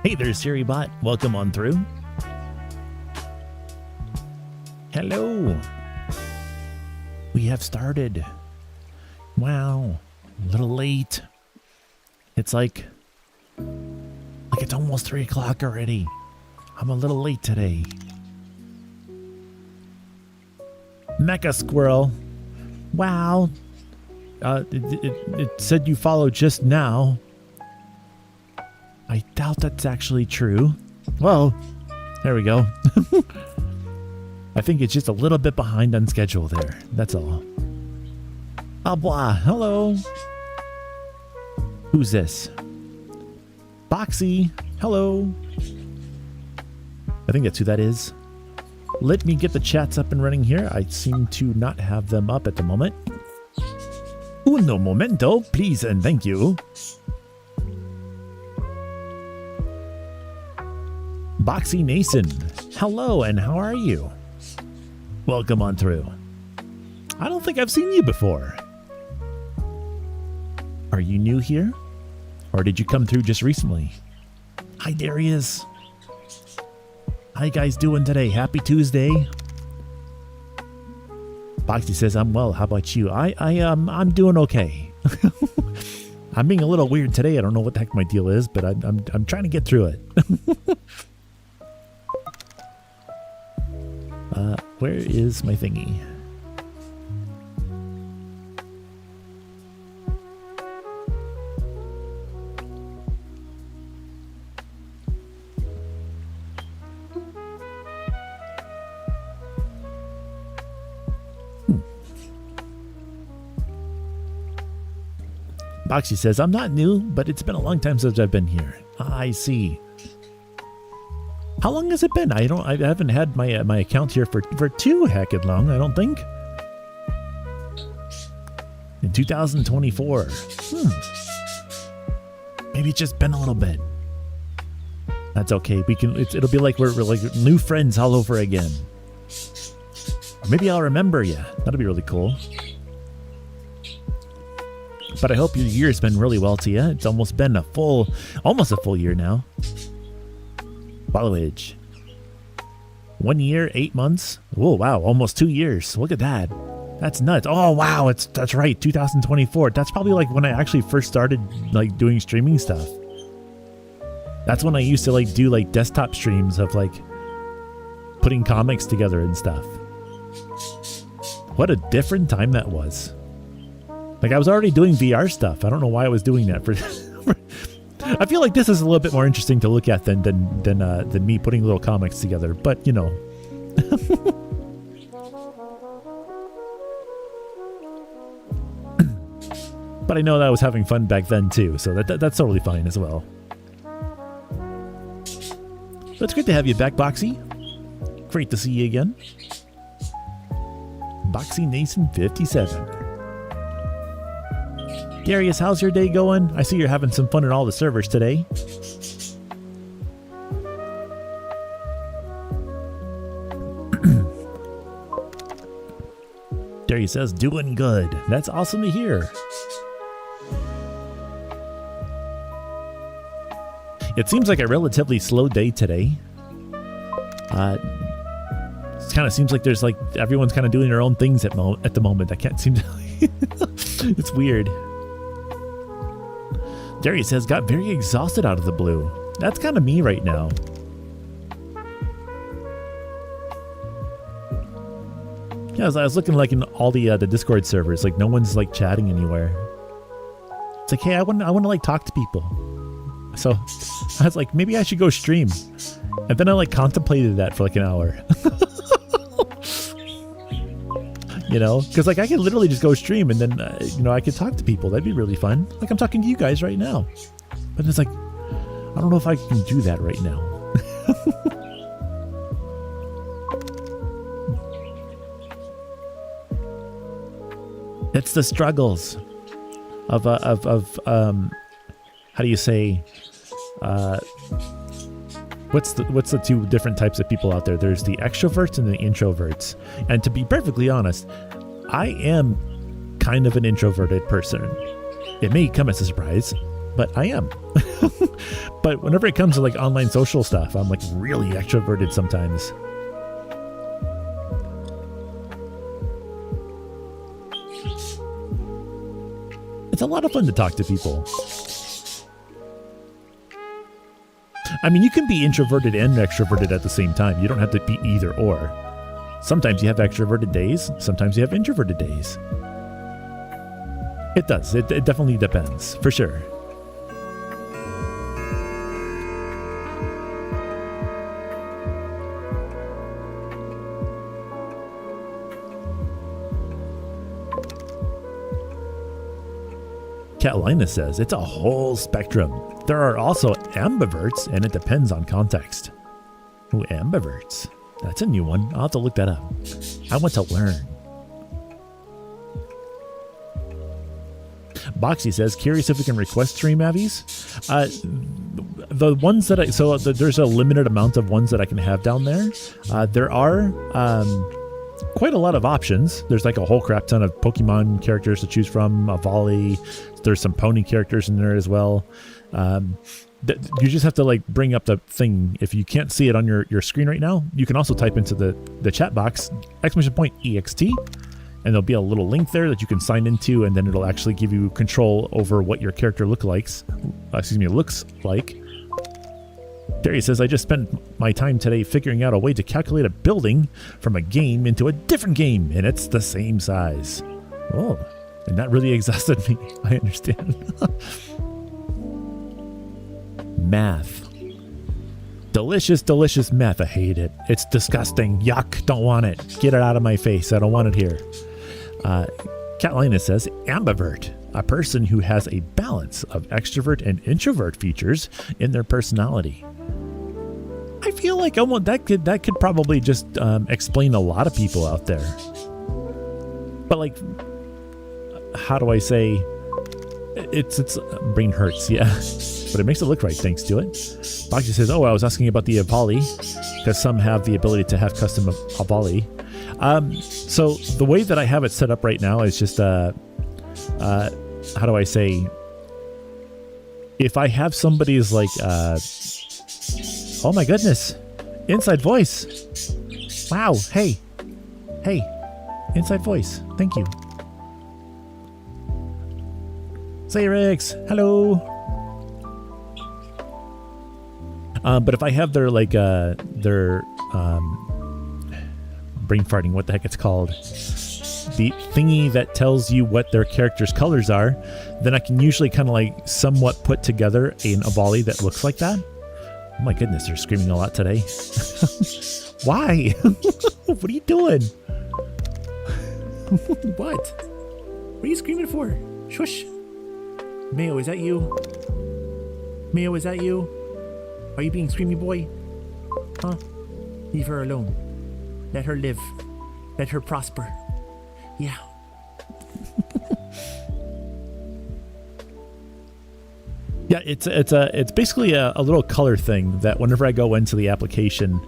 Hey there, SiriBot. Welcome on through. Hello. We have started. Wow. A little late. It's like it's almost 3 o'clock already. I'm a little late today. Mecha Squirrel. Wow. It said you followed just now. I doubt that's actually true. Well, there we go. I think it's just a little bit behind on schedule there. That's all. Ah, blah. Hello. Who's this? Boxy. Hello. I think that's who that is. Let me get the chats up and running here. I seem to not have them up at the moment. Uno momento, please and thank you. Boxy Nason, hello and how are you? Welcome on through. I don't think I've seen you before. Are you new here? Or did you come through just recently? Hi Darius. How you guys doing today? Happy Tuesday. Boxy says I'm well. How about you? I'm doing okay. I'm being a little weird today. I don't know what the heck my deal is, but I'm trying to get through it. Where is my thingy? Boxy says, I'm not new, but it's been a long time since I've been here. I see. How long has it been? I haven't had my account here for too heckin' long, I don't think. In 2024. Maybe it's just been a little bit. That's okay. It'll be like we're like new friends all over again. Or maybe I'll remember you. That'll be really cool. But I hope your year's been really well to you. It's almost been almost a full year now. Followage. 1 year, 8 months. Oh, wow. Almost 2 years. Look at that. That's nuts. Oh, wow. That's right. 2024. That's probably like when I actually first started like doing streaming stuff. That's when I used to like do like desktop streams of like putting comics together and stuff. What a different time that was. Like I was already doing VR stuff. I don't know why I was doing that for I feel like this is a little bit more interesting to look at than me putting little comics together, but you know. But I know that I was having fun back then too, so that's totally fine as well. So it's good to have you back, Boxy. Great to see you again. Boxy Nason 57. Darius, how's your day going? I see you're having some fun in all the servers today. Darius says, doing good. That's awesome to hear. It seems like a relatively slow day today. It kind of seems like there's like everyone's kind of doing their own things at the moment. I can't seem to... It's weird. Darius says, got very exhausted out of the blue. That's kind of me right now. Yeah, I was looking like in all the Discord servers, like no one's like chatting anywhere. It's like, hey, I want to like talk to people. So I was like, maybe I should go stream. And then I like contemplated that for like an hour. You know, because like I could literally just go stream and then, you know, I could talk to people. That'd be really fun. Like I'm talking to you guys right now. But it's like, I don't know if I can do that right now. It's the struggles of how do you say, what's the two different types of people out there? There's the extroverts and the introverts. And to be perfectly honest, I am kind of an introverted person. It may come as a surprise, but I am. But whenever it comes to like online social stuff, I'm like really extroverted sometimes. It's a lot of fun to talk to people. I mean, you can be introverted and extroverted at the same time. You don't have to be either or. Sometimes you have extroverted days. Sometimes you have introverted days. It does. It definitely depends, for sure. Catalina says, it's a whole spectrum. There are also ambiverts, and it depends on context. Ooh, ambiverts. That's a new one. I'll have to look that up. I want to learn. Boxy says, curious if we can request stream avies. The ones that there's a limited amount of ones that I can have down there. There are quite a lot of options. There's like a whole crap ton of Pokemon characters to choose from, a volley. There's some pony characters in there as well. You just have to like bring up the thing. If you can't see it on your screen right now, you can also type into the chat box !ext, and there'll be a little link there that you can sign into, and then it'll actually give you control over what your character looks like. Darius says, I just spent my time today figuring out a way to calculate a building from a game into a different game, and it's the same size. Oh, and that really exhausted me. I understand. Math. Delicious, delicious math. I hate it. It's disgusting. Yuck. Don't want it. Get it out of my face. I don't want it here. Catalina says, ambivert. A person who has a balance of extrovert and introvert features in their personality. I feel like that could probably just explain a lot of people out there. But like, how do I say? It's brain hurts, yeah. But it makes it look right thanks to it. Boxy says, oh, I was asking about the Avali, because some have the ability to have custom Avali. So the way that I have it set up right now is just how do I say? If I have somebody's like oh my goodness, inside voice. Wow, hey, inside voice. Thank you. Xerix, hello. But if I have their like their brain farting, what the heck it's called, the thingy that tells you what their character's colors are, then I can usually kind of like somewhat put together an Avali that looks like that. Oh my goodness, they're screaming a lot today. Why? What are you doing? What? What are you screaming for? Shush. Mayo, is that you? Mayo, is that you? Are you being screamy boy? Huh? Leave her alone. Let her live. Let her prosper. Yeah. Yeah, it's basically a little color thing that whenever I go into the application,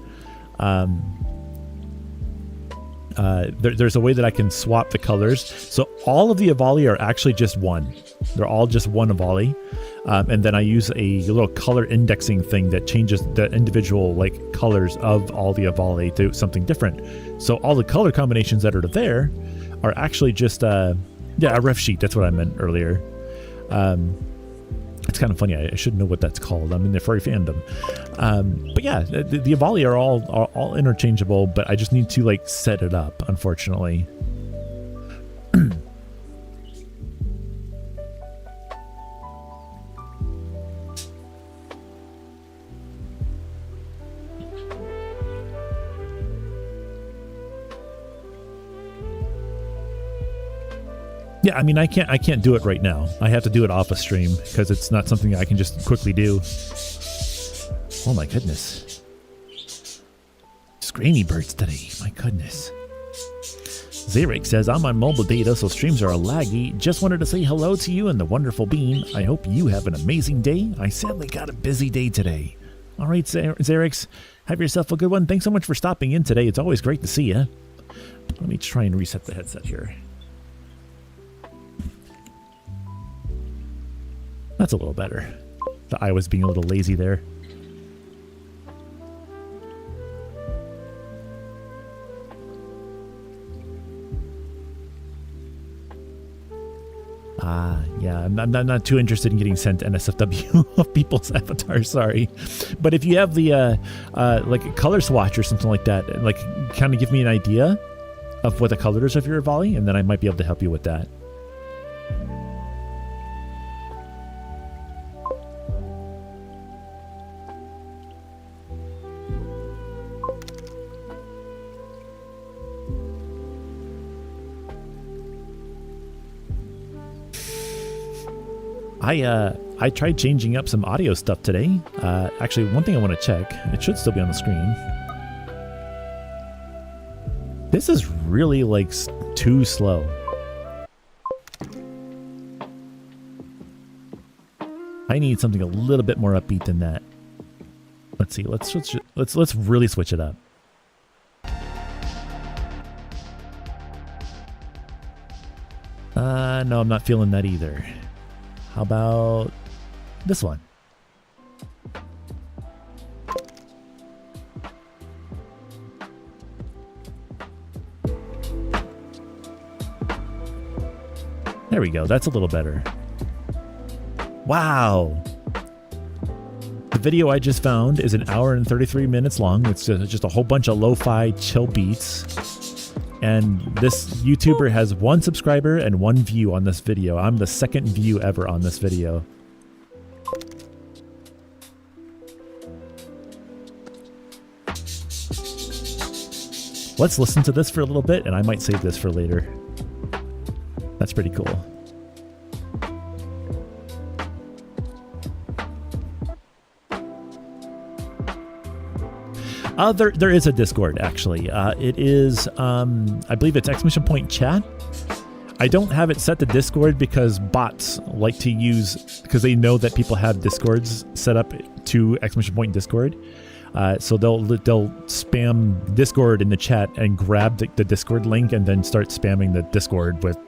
there's a way that I can swap the colors. So all of the Avali are actually just one. They're all just one Avali. And then I use a little color indexing thing that changes the individual like colors of all the Avali to something different. So all the color combinations that are there are actually just a ref sheet. That's what I meant earlier. It's kind of funny. I should know what that's called. I'm in the furry fandom. But yeah, the Avali are all interchangeable, but I just need to like set it up, unfortunately. Yeah, I mean, I can't do it right now. I have to do it off a stream because it's not something I can just quickly do. Oh my goodness. Screamy birds today. My goodness. Zarek says, I'm on mobile data, so streams are laggy. Just wanted to say hello to you and the wonderful Bean. I hope you have an amazing day. I sadly got a busy day today. All right, Zarek, have yourself a good one. Thanks so much for stopping in today. It's always great to see you. Let me try and reset the headset here. That's a little better. I was being a little lazy there. Yeah, I'm not too interested in getting sent NSFW of people's avatars, sorry. But if you have the, like a color swatch or something like that, like kind of give me an idea of what the colors of your volley, and then I might be able to help you with that. I tried changing up some audio stuff today. Actually, one thing I want to check, it should still be on the screen. This is really like too slow. I need something a little bit more upbeat than that. Let's see. Let's switch it. Let's really switch it up. No, I'm not feeling that either. How about this one? There we go. That's a little better. Wow. The video I just found is 1 hour and 33 minutes long. It's just a whole bunch of lo-fi chill beats. And this YouTuber has 1 subscriber and 1 view on this video. I'm the 2nd view ever on this video. Let's listen to this for a little bit, and I might save this for later. That's pretty cool. There is a Discord, actually. It is, I believe it's !chat. I don't have it set to Discord because bots like to use, because they know that people have Discords set up to !Discord. So they'll spam Discord in the chat and grab the Discord link and then start spamming the Discord with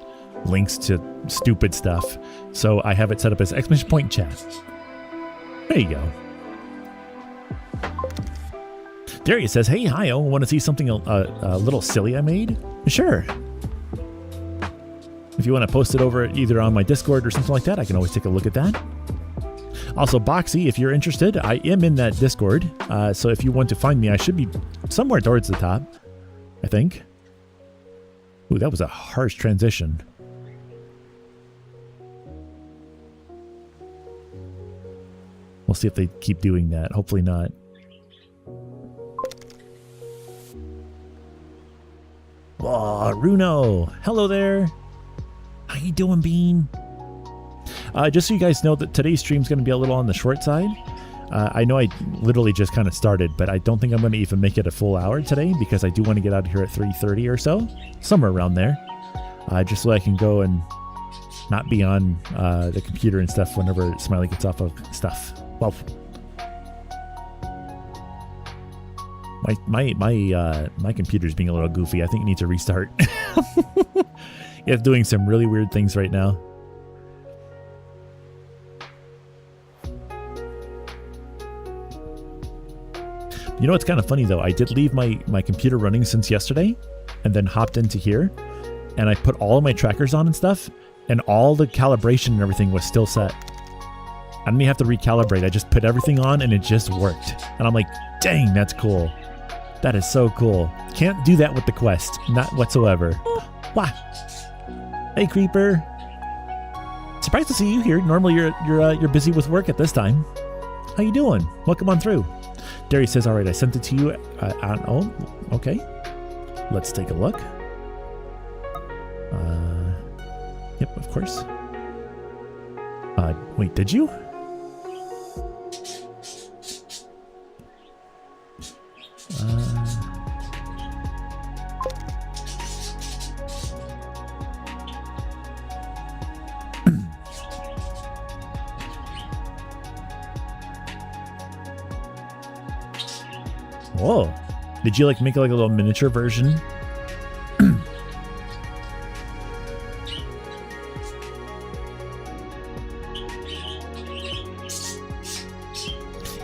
links to stupid stuff. So I have it set up as !chat. There you go. Darius says, hey, hi, want to see something a little silly I made? Sure. If you want to post it over either on my Discord or something like that, I can always take a look at that. Also, Boxy, if you're interested, I am in that Discord. So if you want to find me, I should be somewhere towards the top, I think. Ooh, that was a harsh transition. We'll see if they keep doing that. Hopefully not. Oh, Runo. Hello there. How you doing, Bean? Just so you guys know that today's stream is going to be a little on the short side. I know I literally just kind of started, but I don't think I'm going to even make it a full hour today because I do want to get out of here at 3:30 or so. Somewhere around there. Just so I can go and not be on the computer and stuff whenever Smiley gets off of stuff. Well, my computer's being a little goofy. I think it needs a restart. It's doing some really weird things right now. You know what's kind of funny though? I did leave my computer running since yesterday and then hopped into here and I put all of my trackers on and stuff and all the calibration and everything was still set. I didn't even have to recalibrate. I just put everything on and it just worked. And I'm like, dang, that's cool. That is so cool. Can't do that with the Quest. Not whatsoever. Wah. Hey, Creeper. Surprised to see you here. Normally you're busy with work at this time. How you doing? Welcome on through. Darius says, all right, I sent it to you. Oh, okay. Let's take a look. Yep, of course. Wait, did you? Whoa. Did you like make like a little miniature version?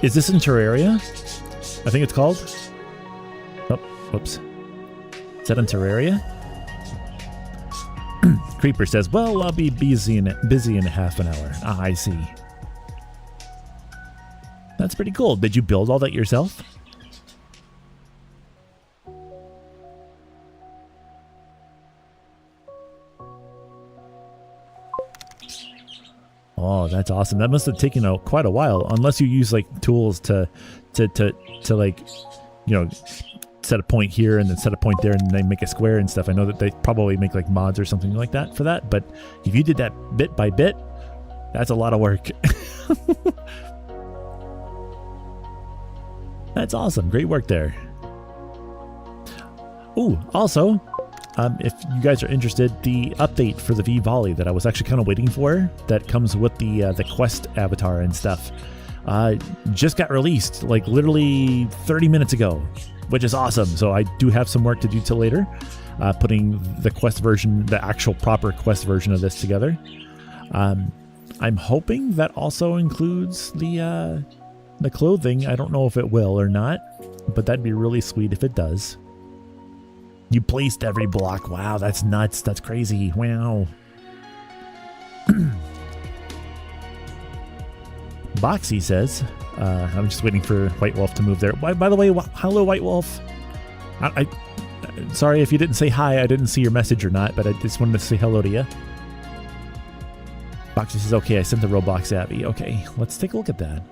Is this in Terraria? I think it's called. Oh, whoops. Is that in Terraria? Creeper says, well, I'll be busy in half an hour. Ah, I see. That's pretty cool. Did you build all that yourself? Oh, that's awesome. That must have taken quite a while, unless you use like tools to like, you know, set a point here and then set a point there and then make a square and stuff. I know that they probably make like mods or something like that for that, but if you did that bit by bit, that's a lot of work. That's awesome. Great work there. Ooh, also, if you guys are interested, the update for the V-Volley that I was actually kind of waiting for, that comes with the Quest avatar and stuff, just got released like literally 30 minutes ago, which is awesome. So I do have some work to do till later, putting the Quest version, the actual proper Quest version of this together. I'm hoping that also includes the clothing. I don't know if it will or not, but that'd be really sweet if it does. You placed every block. Wow, that's nuts. That's crazy. Wow. Boxy says, I'm just waiting for White Wolf to move there. By the way, hello, White Wolf. I sorry if you didn't say hi. I didn't see your message or not, but I just wanted to say hello to you. Boxy says, okay, I sent the Roblox Abby. Okay, let's take a look at that.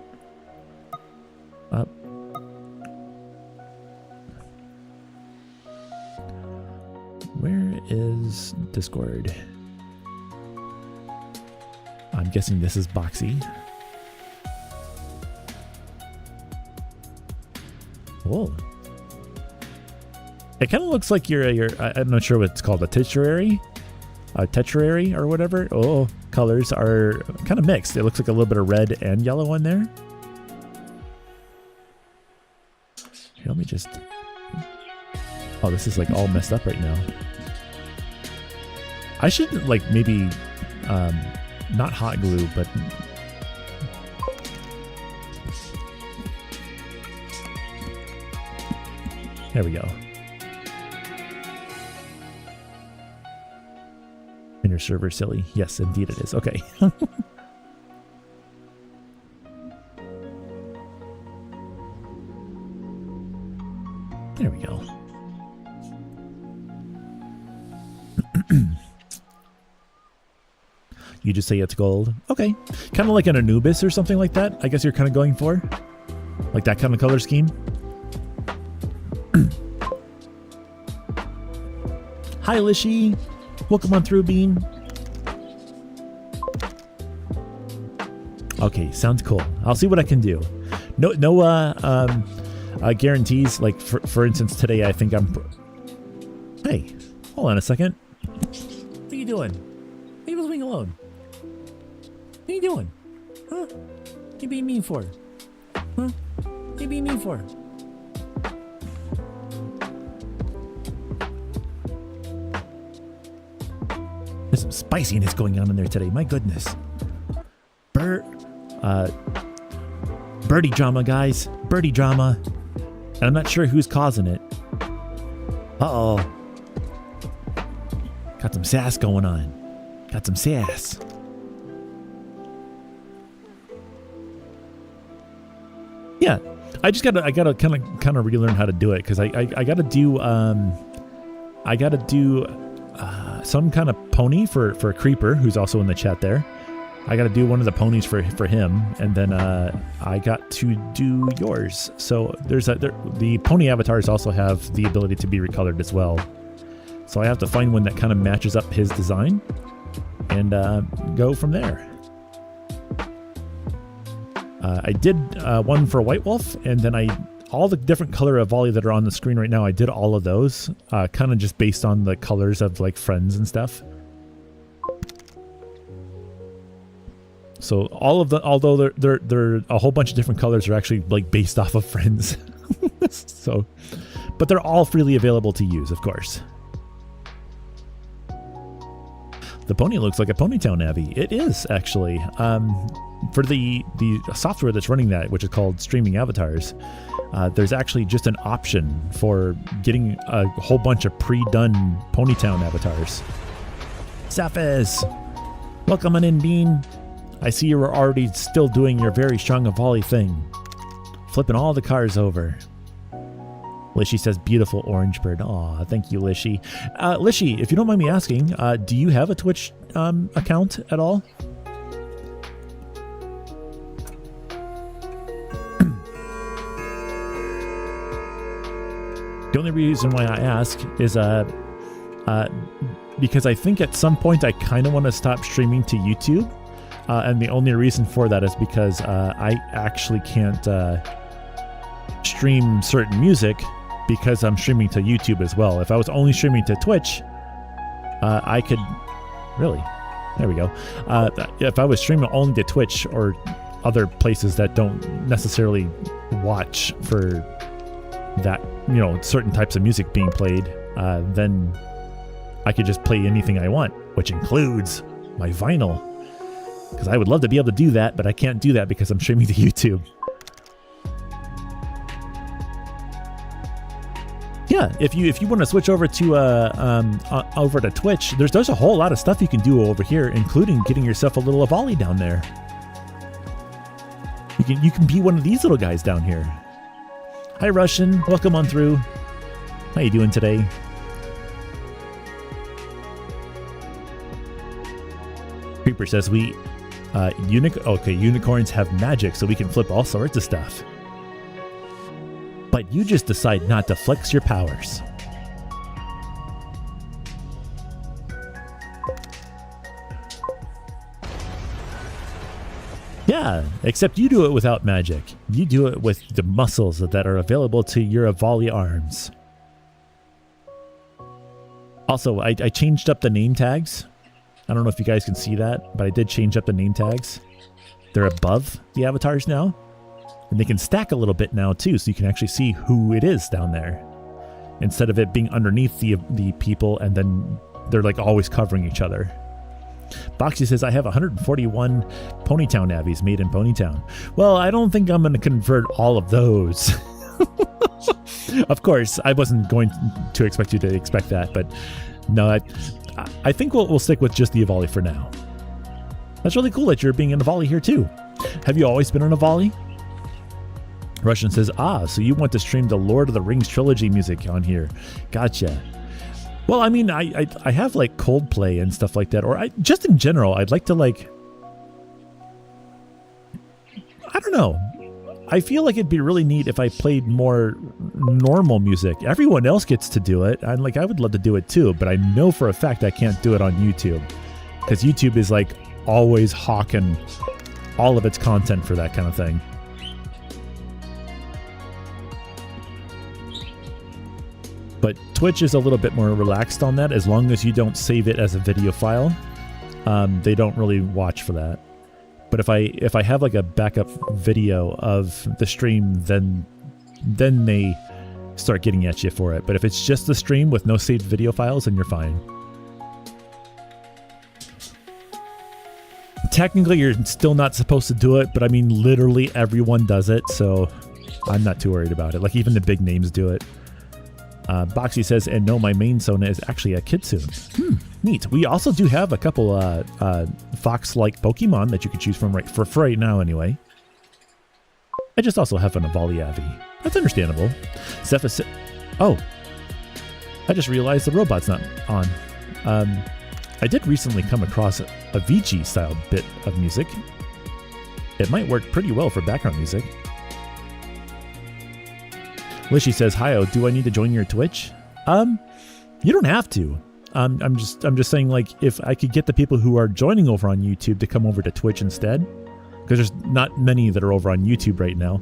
Where is Discord? I'm guessing this is Boxy. Whoa. It kind of looks like I'm not sure what it's called, a tetrary or whatever. Oh, colors are kind of mixed. It looks like a little bit of red and yellow in there. Here, let me just... Oh, this is like all messed up right now. I should like maybe not hot glue, but there we go. And your server silly. Yes, indeed it is. Okay. There we go. You just say it's gold. Okay. Kind of like an Anubis or something like that. I guess you're kind of going for. Like that kind of color scheme. Hi, Lishi. Welcome on through, Bean. Okay, sounds cool. I'll see what I can do. No guarantees. Like, for instance, today I think I'm... Hey, hold on a second. What are you doing? Leave us being alone. What are you doing? Huh? What you being mean for? Huh? What you being mean for? There's some spiciness going on in there today. My goodness. Birdie drama, guys. Birdie drama. And I'm not sure who's causing it. Uh-oh. Got some sass going on. Got some sass. Yeah, I gotta kind of relearn how to do it, because I gotta do some kind of pony for a creeper who's also in the chat there. I gotta do one of the ponies for him, and then I got to do yours. So the pony avatars also have the ability to be recolored as well. So I have to find one that kind of matches up his design and go from there. I did one for White Wolf, and then all the different color of volley that are on the screen right now, I did all of those, kind of just based on the colors of like friends and stuff. So all of the, although they're a whole bunch of different colors, are actually like based off of friends. So, but they're all freely available to use, of course. The pony looks like a Ponytown Navi. It is, actually. For the software that's running that, which is called Streaming Avatars, there's actually just an option for getting a whole bunch of pre-done Ponytown avatars. Cephas! Welcome on in, Bean. I see you were already still doing your very strong volley thing. Flipping all the cars over. Lishy says, beautiful orange bird. Aw, thank you, Lishy. Lishy, if you don't mind me asking, do you have a Twitch account at all? The only reason why I ask is because I think at some point I kind of want to stop streaming to YouTube. And the only reason for that is because I actually can't stream certain music because I'm streaming to YouTube as well. If I was only streaming to Twitch, I could... Really? There we go. If I was streaming only to Twitch or other places that don't necessarily watch for that, you know, certain types of music being played, then I could just play anything I want, which includes my vinyl. Because I would love to be able to do that, but I can't do that because I'm streaming to YouTube. Yeah, if you want to switch over to Twitch, there's a whole lot of stuff you can do over here, including getting yourself a little volley down there. You can be one of these little guys down here. Hi, Russian. Welcome on through. How you doing today? Creeper says unicorns have magic, so we can flip all sorts of stuff. But you just decide not to flex your powers. Yeah, except you do it without magic. You do it with the muscles that are available to your volley arms. Also, I changed up the name tags. I don't know if you guys can see that, but I did change up the name tags. They're above the avatars now. And they can stack a little bit now too, so you can actually see who it is down there. Instead of it being underneath the people and then they're like always covering each other. Boxy says, I have 141 Ponytown Navis made in Ponytown. Well, I don't think I'm going to convert all of those. Of course, I wasn't going to expect you to expect that, but no, I think we'll stick with just the volley for now. That's really cool that you're being in a volley here too. Have you always been in a volley? Russian says, so you want to stream the Lord of the Rings trilogy music on here. Gotcha. Well, I mean, I have like Coldplay and stuff like that, or just in general, I'd like to like, I don't know. I feel like it'd be really neat if I played more normal music. Everyone else gets to do it. I would love to do it too, but I know for a fact I can't do it on YouTube because YouTube is like always hawking all of its content for that kind of thing. But Twitch is a little bit more relaxed on that. As long as you don't save it as a video file, they don't really watch for that. But if I have like a backup video of the stream, then they start getting at you for it. But if it's just the stream with no saved video files, then you're fine. Technically, you're still not supposed to do it, but I mean, literally everyone does it, so I'm not too worried about it. Like, even the big names do it. Boxy says, and no, my main Sona is actually a Kitsune. Neat. We also do have a couple fox-like Pokemon that you could choose from for right now anyway. I just also have an Evoliavi. That's understandable. Cephas. Oh. I just realized the robot's not on. I did recently come across a Vici-style bit of music. It might work pretty well for background music. Lishy says, "Hi, do I need to join your Twitch?" You don't have to. I'm just saying, like, if I could get the people who are joining over on YouTube to come over to Twitch instead, because there's not many that are over on YouTube right now.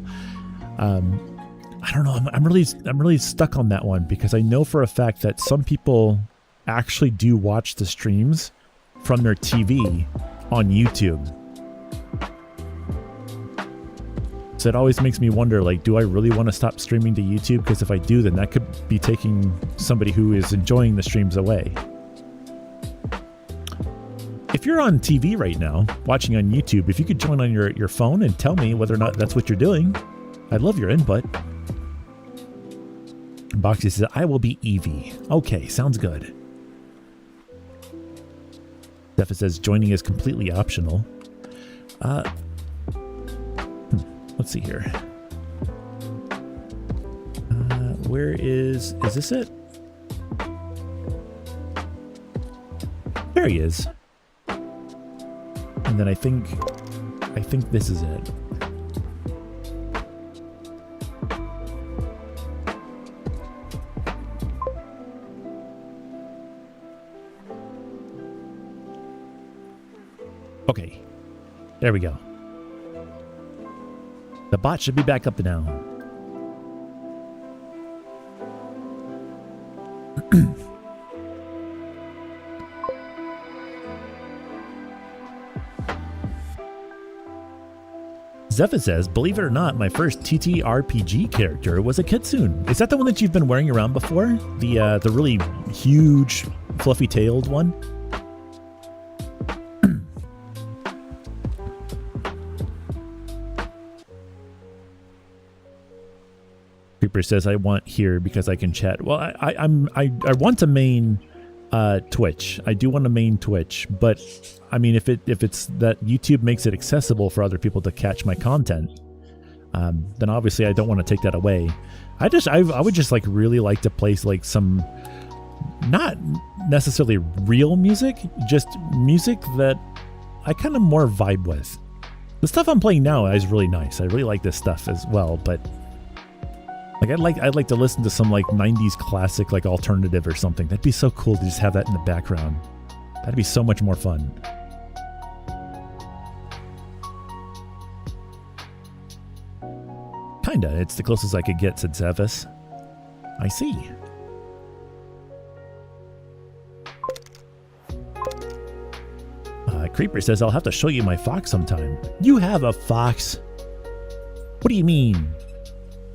I don't know. I'm really stuck on that one because I know for a fact that some people actually do watch the streams from their TV on YouTube. So it always makes me wonder, like, do I really want to stop streaming to YouTube? Because if I do, then that could be taking somebody who is enjoying the streams away. if you're on TV right now, watching on YouTube, if you could join on your phone and tell me whether or not that's what you're doing, I'd love your input. Boxy says, I will be Evie. Okay, sounds good. Steph says, joining is completely optional. Let's see here. Where is this it? There he is. And then I think this is it. Okay, there we go. The bot should be back up now. Zephyr says, believe it or not, my first TTRPG character was a kitsune. Is that the one that you've been wearing around before? The really huge, fluffy-tailed one? Creeper says, I want here because I can chat. Well, I want to main Twitch. I do want to main Twitch, but I mean, if it's that YouTube makes it accessible for other people to catch my content, then obviously I don't want to take that away. I would just like really like to play like some, not necessarily real music, just music that I kind of more vibe with. The stuff I'm playing now is really nice. I really like this stuff as well, but like I'd like to listen to some like 90s classic like alternative or something. That'd be so cool to just have that in the background. That'd be so much more fun. Kinda. It's the closest I could get, said Zavis. I see. Creeper says, I'll have to show you my fox sometime. You have a fox? What do you mean?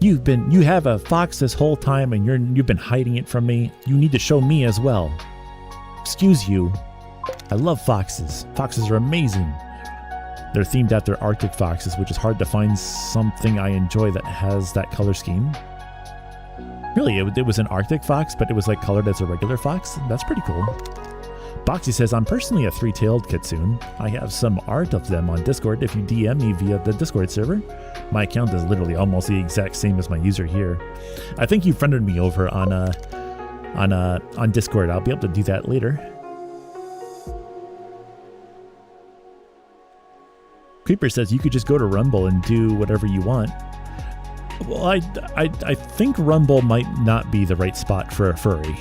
You have a fox this whole time and you've been hiding it from me. You need to show me as well. Excuse you. I love foxes. Foxes are amazing. They're themed after Arctic foxes, which is hard to find something I enjoy that has that color scheme. Really, it was an Arctic fox, but it was like colored as a regular fox. That's pretty cool. Boxy says, I'm personally a three-tailed kitsune. I have some art of them on Discord if you DM me via the Discord server. My account is literally almost the exact same as my user here. I think you friended me over on Discord. I'll be able to do that later. Creeper says you could just go to Rumble and do whatever you want. Well, I think Rumble might not be the right spot for a furry.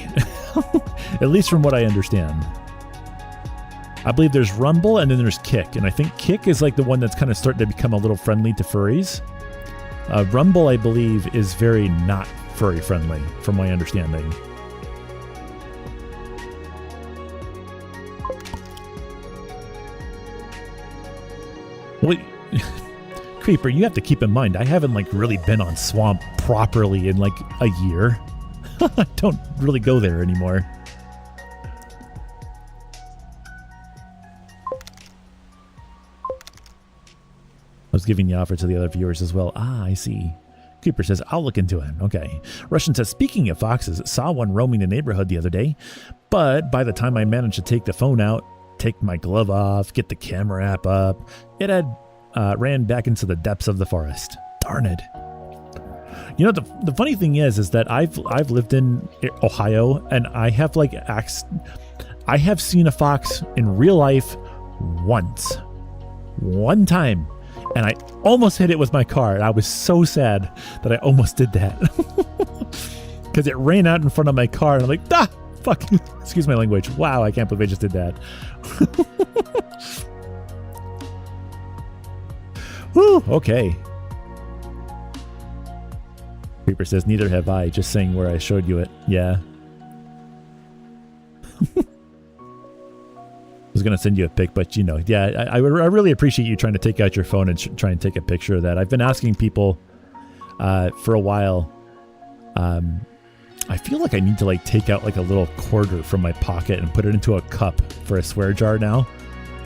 At least from what I understand. I believe there's Rumble and then there's Kick. And I think Kick is like the one that's kind of starting to become a little friendly to furries. Rumble, I believe, is very not furry friendly, from my understanding. Well, Creeper, you have to keep in mind, I haven't like really been on Swamp properly in like a year. I don't really go there anymore. I was giving the offer to the other viewers as well. Ah, I see. Creeper says, I'll look into it. Okay. Russian says, speaking of foxes, saw one roaming the neighborhood the other day, but by the time I managed to take the phone out, take my glove off, get the camera app up, it had ran back into the depths of the forest. Darn it. You know, the funny thing is that I've lived in Ohio and I have like I have seen a fox in real life once. One time. And I almost hit it with my car. And I was so sad that I almost did that. Because it ran out in front of my car. And I'm like, ah, fuck. Excuse my language. Wow, I can't believe I just did that. Whew, okay. Creeper says, neither have I. Just saying where I showed you it. Yeah. I was going to send you a pic, but you know, yeah, I really appreciate you trying to take out your phone and try and take a picture of that. I've been asking people for a while. I feel like I need to like take out like a little quarter from my pocket and put it into a cup for a swear jar now.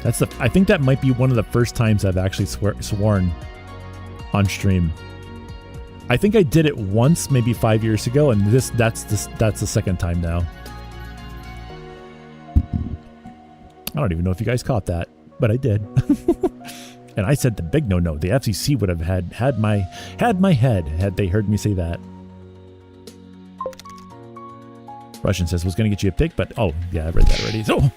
I think that might be one of the first times I've actually sworn on stream. I think I did it once, maybe 5 years ago, and that's the second time now. I don't even know if you guys caught that, but I did. And I said the big no. The FCC would have had my head had they heard me say that. Russian says was going to get you a pick, but oh yeah, I read that already. So.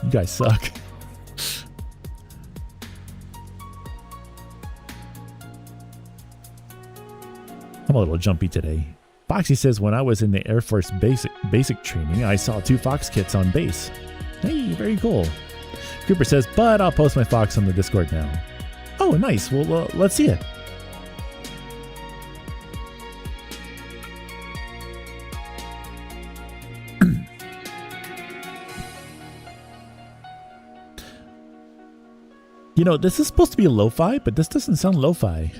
You guys suck. I'm a little jumpy today. Foxy says when I was in the Air Force basic training, I saw 2 Fox kits on base. Hey, very cool. Cooper says, but I'll post my Fox on the Discord now. Oh, nice. Well, let's see it. You know, this is supposed to be a lo-fi, but this doesn't sound lo-fi.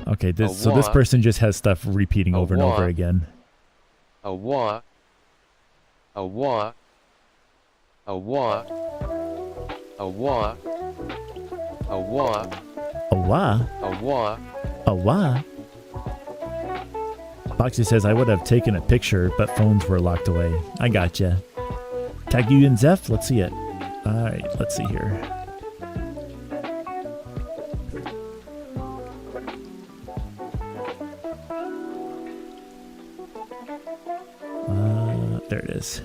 Okay, so this person just has stuff repeating over and over again. A wa. Foxy says I would have taken a picture, but phones were locked away. I gotcha. Tag you and Zeph? Let's see it. Alright, let's see here. There it is.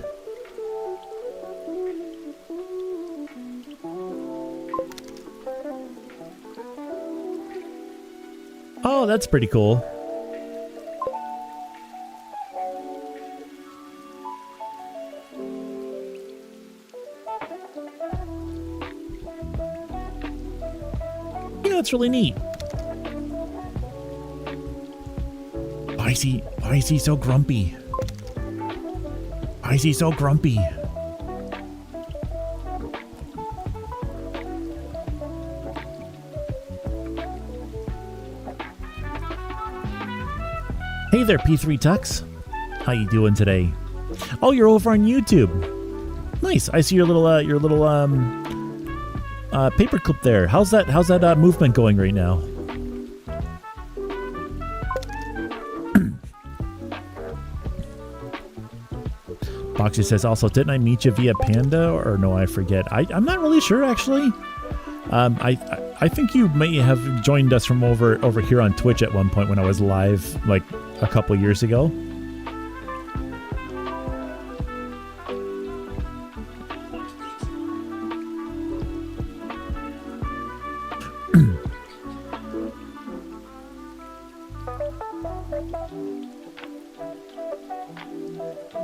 Oh, that's pretty cool. Yeah, that's really neat. Why is he so grumpy? Why is he so grumpy? Hey there, P3 Tux. How you doing today? Oh, you're over on YouTube. Nice. I see your little paperclip there. How's that movement going right now? Foxy says also, didn't I meet you via Panda or no? I forget. I'm not really sure actually. I think you may have joined us from over here on Twitch at one point when I was live like a couple years ago.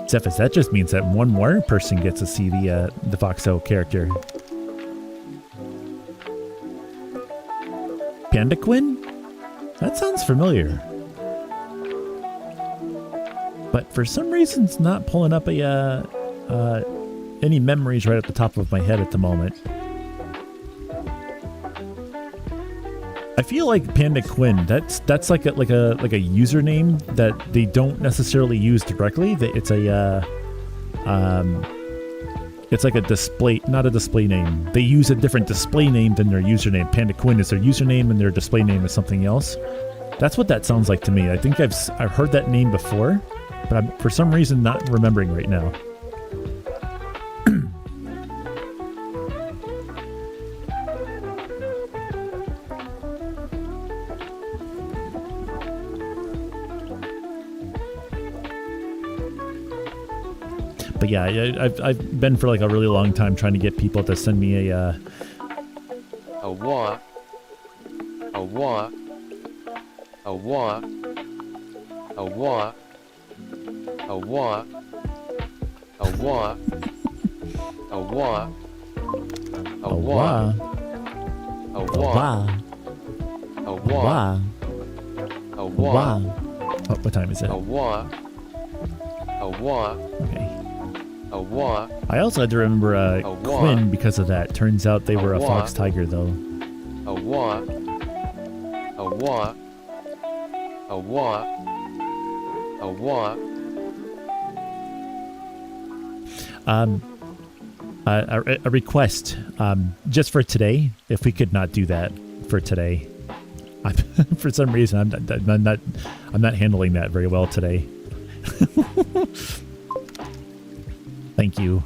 Cephas, that just means that one more person gets to see the Foxo character. Panda Quinn? That sounds familiar. But for some reason it's not pulling up any memories right at the top of my head at the moment. I feel like Panda Quinn, that's like a username that they don't necessarily use directly. It's like a display, not a display name. They use a different display name than their username. Panda Quinn is their username and their display name is something else. That's what that sounds like to me. I think I've heard that name before, but I'm for some reason not remembering right now. But yeah, I've been for like a really long time trying to get people to send me a what time is it? A what? Okay. A what? I also had to remember what? Quinn because of that. Turns out they were a what? fox tiger, though. A what? A what? A what? A what? A request, just for today, if we could not do that for today. For some reason, I'm not handling that very well today. Thank you.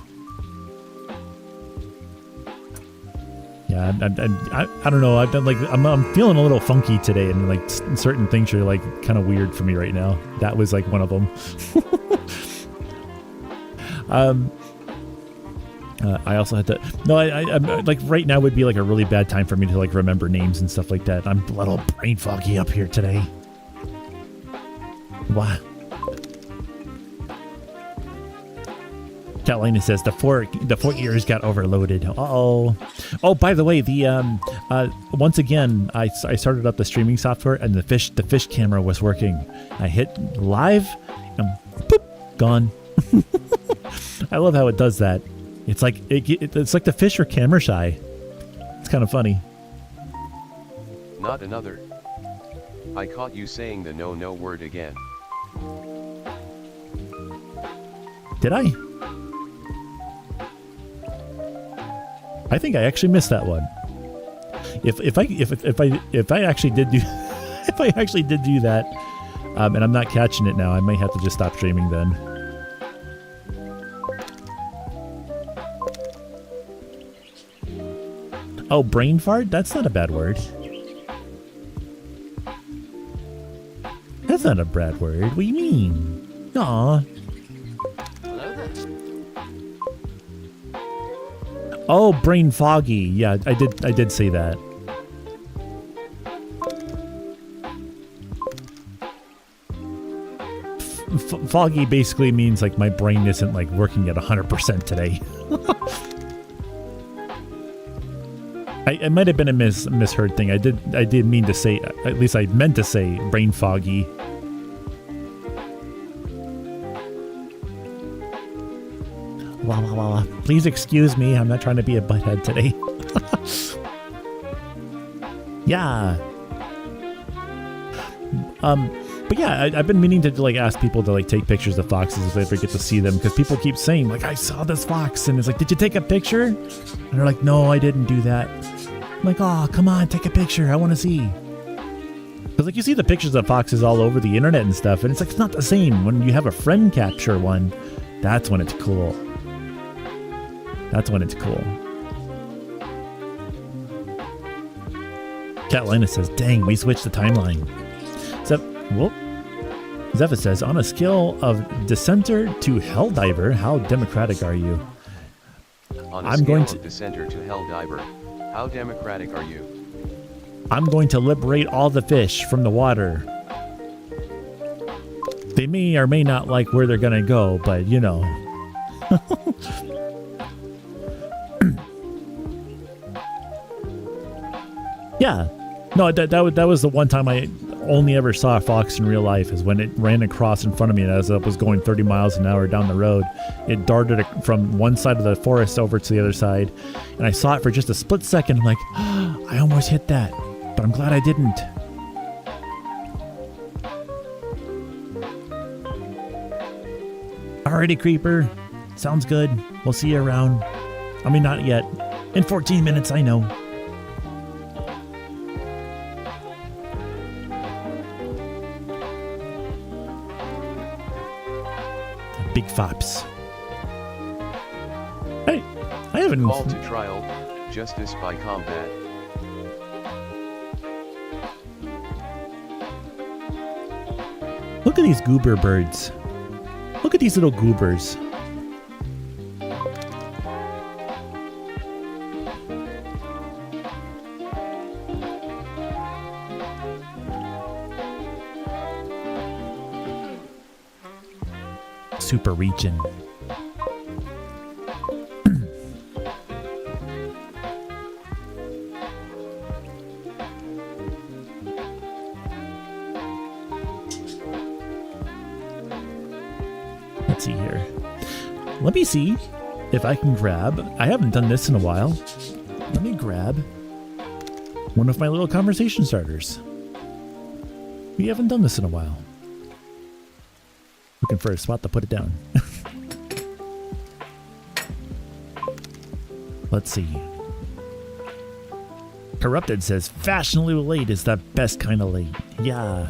Yeah, I don't know. I've been like, I'm feeling a little funky today, and like certain things are like kind of weird for me right now. That was like one of them. I also had to. No, I'm like right now would be like a really bad time for me to like remember names and stuff like that. I'm a little brain foggy up here today. Wow. Catalina says the four ears got overloaded. Uh-oh. Oh, by the way, the once again I started up the streaming software and the fish camera was working. I hit live and boop, gone. I love how it does that. It's like it's like the fish are camera shy. It's kind of funny. Not another. I caught you saying the no word again. Did I? I think I actually missed that one. If I actually did do if I actually did do that, and I'm not catching it now, I might have to just stop streaming then. Oh, brain fart? That's not a bad word. That's not a bad word. What do you mean? Aw. Hello there. Oh, brain foggy. Yeah, I did say that. Foggy basically means like my brain isn't like working at 100% today. I might have been a misheard thing. I did mean to say, at least I meant to say brain foggy. Wow. Please excuse me. I'm not trying to be a butthead today. Yeah. But yeah, I've been meaning to like ask people to like take pictures of foxes if they ever get to see them, because people keep saying like, I saw this fox, and it's like, did you take a picture? And they're like, no, I didn't do that. I'm like, oh, come on, take a picture. I want to see. Because like you see the pictures of foxes all over the internet and stuff, and it's like, it's not the same. When you have a friend capture one, that's when it's cool. That's when it's cool. Catalina says, dang, we switched the timeline. Zephyr says, on a scale of dissenter to helldiver, how democratic are you? On a scale of dissenter to helldiver, how democratic are you? I'm going to liberate all the fish from the water. They may or may not like where they're going to go, but you know. Yeah. No, that was the one time I only ever saw a fox in real life, is when it ran across in front of me, and as I was going 30 miles an hour down the road, it darted from one side of the forest over to the other side, and I saw it for just a split second. I'm like, oh, I almost hit that, but I'm glad I didn't. Alrighty, Creeper. Sounds good. We'll see you around. I mean, not yet. In 14 minutes, I know. Big fops. Hey, I haven't... Call to trial, justice by combat. Look at these goober birds. Look at these little goobers. Super reaching. Let's see here. Let me see if I can grab, I haven't done this in a while. Let me grab one of my little conversation starters. We haven't done this in a while. Looking for a spot to put it down. Let's see. Corrupted says, fashionably late is the best kind of late. Yeah.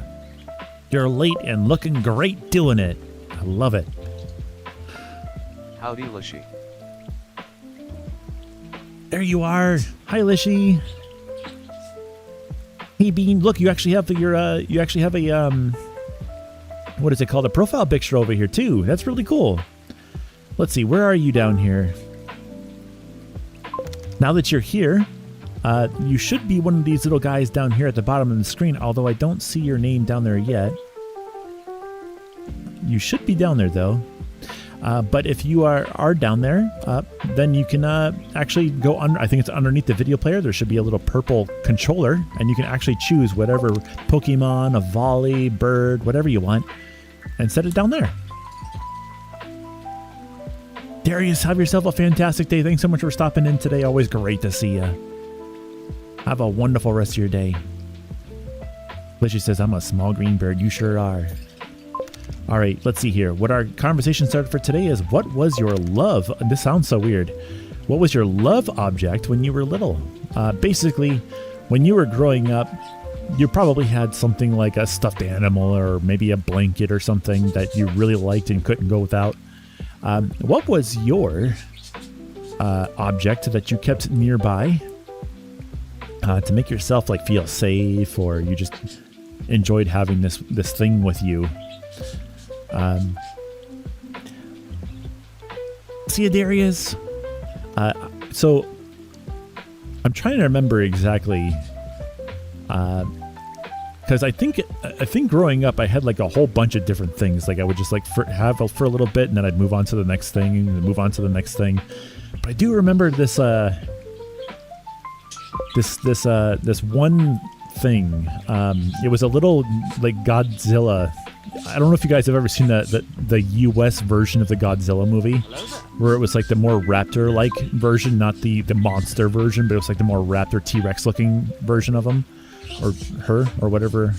You're late and looking great doing it. I love it. Howdy, Lishy. There you are. Hi, Lishy. Hey, Bean. Look, you actually have your you actually have a what is it called? A profile picture over here too. That's really cool. Let's see. Where are you down here? Now that you're here, you should be one of these little guys down here at the bottom of the screen. Although I don't see your name down there yet. You should be down there though. But if you are down there, then you can actually go under. I think it's underneath the video player. There should be a little purple controller, and you can actually choose whatever Pokemon, a volley, bird, whatever you want, and set it down there. Darius, have yourself a fantastic day. Thanks so much for stopping in today. Always great to see you. Have a wonderful rest of your day. Lishy says, I'm a small green bird. You sure are. All right, let's see here. What our conversation started for today is, what was your love? This sounds so weird. What was your love object when you were little? Basically, when you were growing up, you probably had something like a stuffed animal or maybe a blanket or something that you really liked and couldn't go without. What was your object that you kept nearby to make yourself like feel safe, or you just enjoyed having this thing with you? See you, Darius. So I'm trying to remember exactly, because I think growing up I had like a whole bunch of different things. Like I would just like have for a little bit, and then I'd move on to the next thing, and move on to the next thing. But I do remember this one thing. It was a little like Godzilla. I don't know if you guys have ever seen the US version of the Godzilla movie, where it was like the more raptor-like version, not the monster version, but it was like the more raptor T-Rex looking version of him, or her, or whatever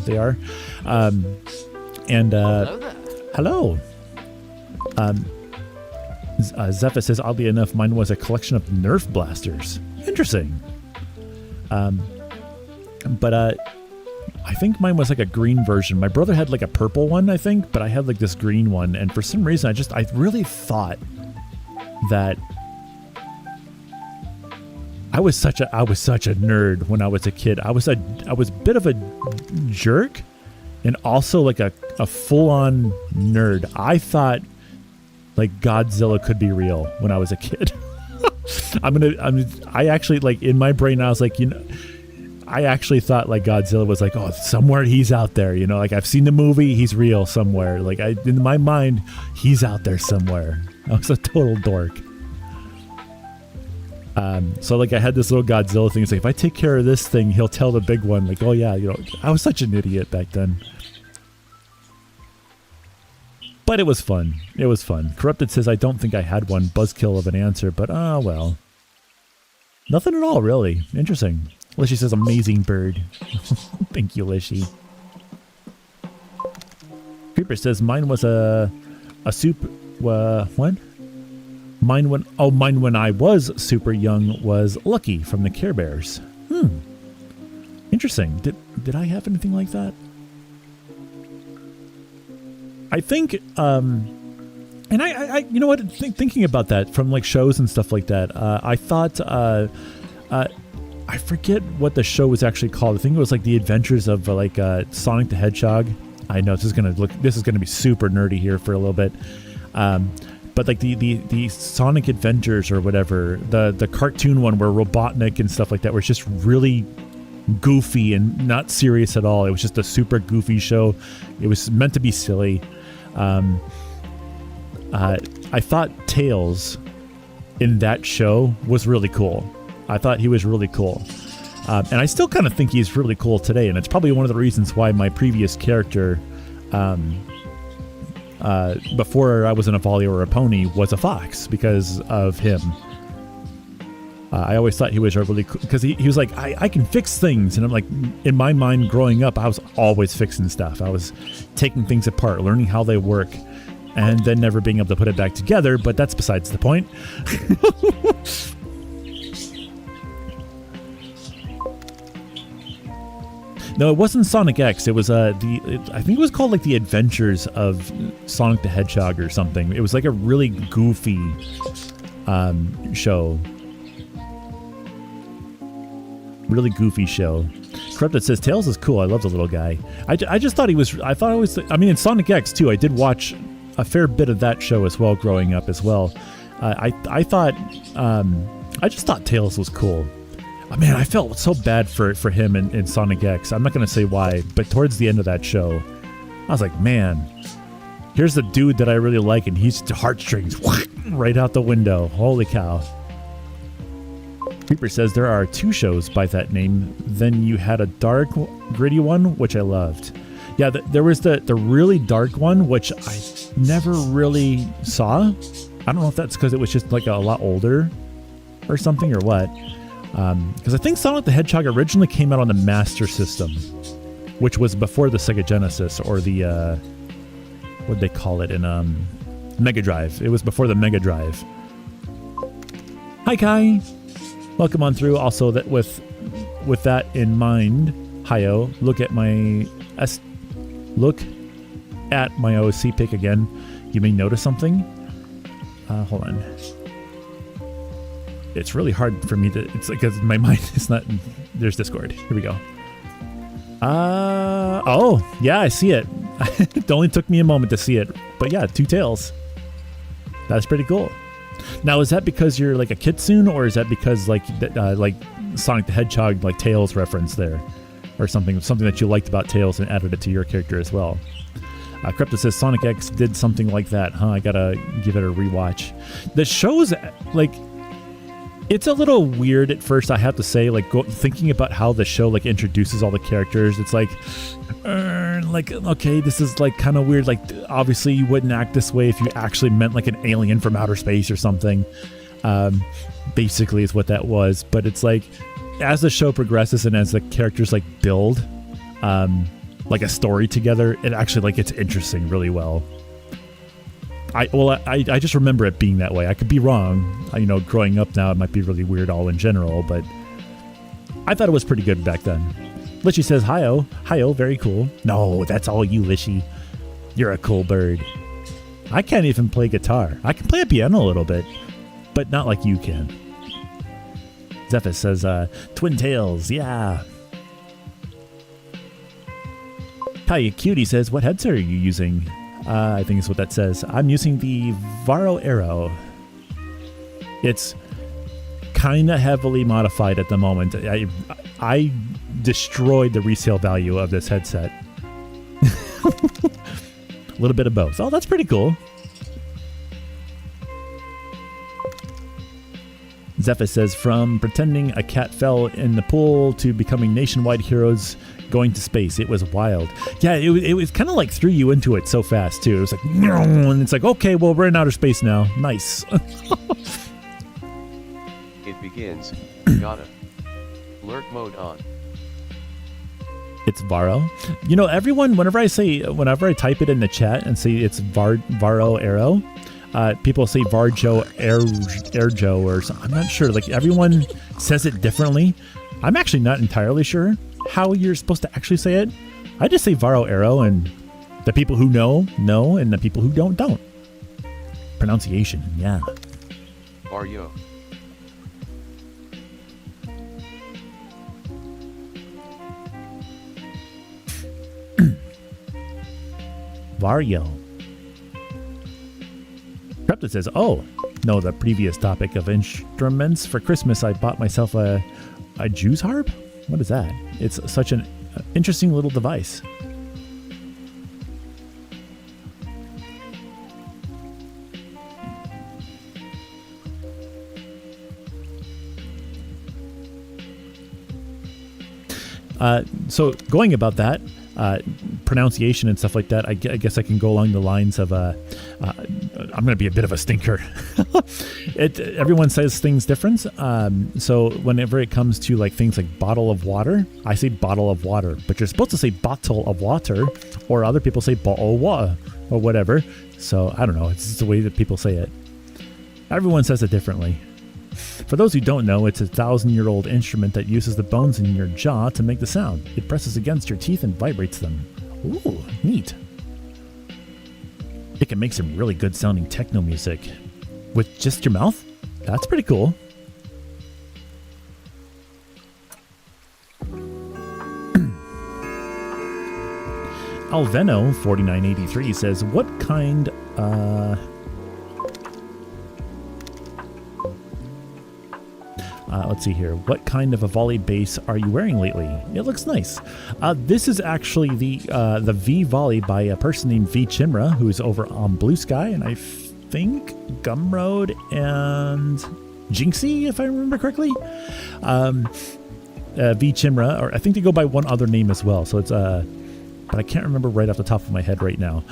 they are. Hello. Zephyr says, oddly enough, mine was a collection of Nerf blasters. Interesting. But I think mine was like a green version. My brother had like a purple one, I think, but I had like this green one. And for some reason, I really thought that I was such a nerd when I was a kid. I was a bit of a jerk, and also like a full-on nerd. I thought like Godzilla could be real when I was a kid. I actually, like, in my brain, I was like, I actually thought like Godzilla was like, oh, somewhere he's out there, like I've seen the movie, he's real somewhere. Like in my mind, he's out there somewhere. I was a total dork. So like I had this little Godzilla thing. It's like, if I take care of this thing, he'll tell the big one, like, oh yeah, I was such an idiot back then. But it was fun. It was fun. Corrupted says, I don't think I had one buzzkill of an answer, but well. Nothing at all, really. Interesting. Lishy says, amazing bird. Thank you, Lishy. Creeper says, mine was a soup. What? Mine when I was super young was Lucky from the Care Bears. Interesting. Did I have anything like that? I think, and I you know what? Thinking about that from like shows and stuff like that, I thought, I forget what the show was actually called. I think it was like The Adventures of like Sonic the Hedgehog. I know this is gonna be super nerdy here for a little bit, but like the Sonic Adventures or whatever, the cartoon one where Robotnik and stuff like that was just really goofy and not serious at all. It was just a super goofy show. It was meant to be silly. I thought Tails in that show was really cool. I thought he was really cool. And I still kind of think he's really cool today. And it's probably one of the reasons why my previous character before I was an Evolio or a pony, was a fox because of him. I always thought he was really cool because he was like, I can fix things. And I'm like, in my mind growing up, I was always fixing stuff. I was taking things apart, learning how they work, and then never being able to put it back together. But that's besides the point. No, it wasn't Sonic X. It was I think it was called like The Adventures of Sonic the Hedgehog or something. It was like a really goofy show. Really goofy show. Corrupted says Tails is cool. I love the little guy. I just thought he was. I mean, in Sonic X too. I did watch a fair bit of that show as well, growing up as well. I just thought Tails was cool. Oh, man, I felt so bad for him in Sonic X. I'm not gonna say why, but towards the end of that show, I was like, man, here's the dude that I really like, and he's heartstrings right out the window. Holy cow. Creeper says there are 2 shows by that name. Then you had a dark, gritty one, which I loved. Yeah, there was the really dark one, which I never really saw. I don't know if that's because it was just like a lot older or something or what. Because I think Sonic the Hedgehog originally came out on the Master System, which was before the Sega Genesis or the, what'd they call it in Mega Drive. It was before the Mega Drive. Hi, Kai. Welcome on through. Also, that with that in mind, Hayo, look at my OC pick again. You may notice something. Hold on. It's really hard for me to. It's like because my mind is not. There's Discord. Here we go. Oh yeah, I see it. It only took me a moment to see it, but yeah, 2 tails. That's pretty cool. Now, is that because you're like a kitsune, or is that because like Sonic the Hedgehog, like Tails reference there, or something that you liked about Tails and added it to your character as well? Crypto says Sonic X did something like that, huh? I gotta give it a rewatch. The show's like, it's a little weird at first, I have to say. Like thinking about how the show like introduces all the characters, it's like okay, this is like kind of weird. Like obviously you wouldn't act this way if you actually meant like an alien from outer space or something. Basically is what that was. But it's like as the show progresses and as the characters like build like a story together, it actually like gets interesting really well. I just remember it being that way. I could be wrong. Growing up now, it might be really weird all in general, but I thought it was pretty good back then. Lishy says, hi-oh. Hi-oh, very cool. No, that's all you, Lishy. You're a cool bird. I can't even play guitar. I can play a piano a little bit, but not like you can. Zephys says, Twin Tails, yeah. Kaya Cutie says, what headset are you using? I think is what that says. I'm using the Varo Arrow. It's kind of heavily modified at the moment. I destroyed the resale value of this headset. A little bit of both. Oh, that's pretty cool. Zephyr says, from pretending a cat fell in the pool to becoming nationwide heroes going to space. It was wild. Yeah, it was kind of like threw you into it so fast, too. It was like, and it's like, okay, well, we're in outer space now. Nice. It begins. Gotta. Lurk mode on. It's Varo. Everyone, whenever I type it in the chat and say it's Varo Arrow, people say Varjo Airjo or something. I'm not sure. Like everyone says it differently. I'm actually not entirely sure how you're supposed to actually say it. I just say Varo Arrow, and the people who know, and the people who don't. Pronunciation, yeah. Varyo. Varyo. Cryptid says, oh, no, the previous topic of instruments. For Christmas, I bought myself a Jew's harp? What is that? It's such an interesting little device. So going about that, pronunciation and stuff like that, I guess I can go along the lines of I'm going to be a bit of a stinker. Everyone says things different. So whenever it comes to like things like bottle of water, I say bottle of water, but you're supposed to say bottle of water, or other people say bottle of water or whatever. So I don't know. It's just the way that people say it. Everyone says it differently. For those who don't know, it's a 1,000-year-old instrument that uses the bones in your jaw to make the sound. It presses against your teeth and vibrates them. Ooh, neat. It can make some really good sounding techno music. With just your mouth? That's pretty cool. Alveno4983 says, what kind, let's see here. What kind of a volley bass are you wearing lately? It looks nice. This is actually the V volley by a person named V Chimra, who's over on Blue Sky, and I think Gumroad and Jinxie, if I remember correctly. V Chimra, or I think they go by one other name as well. So it's but I can't remember right off the top of my head right now.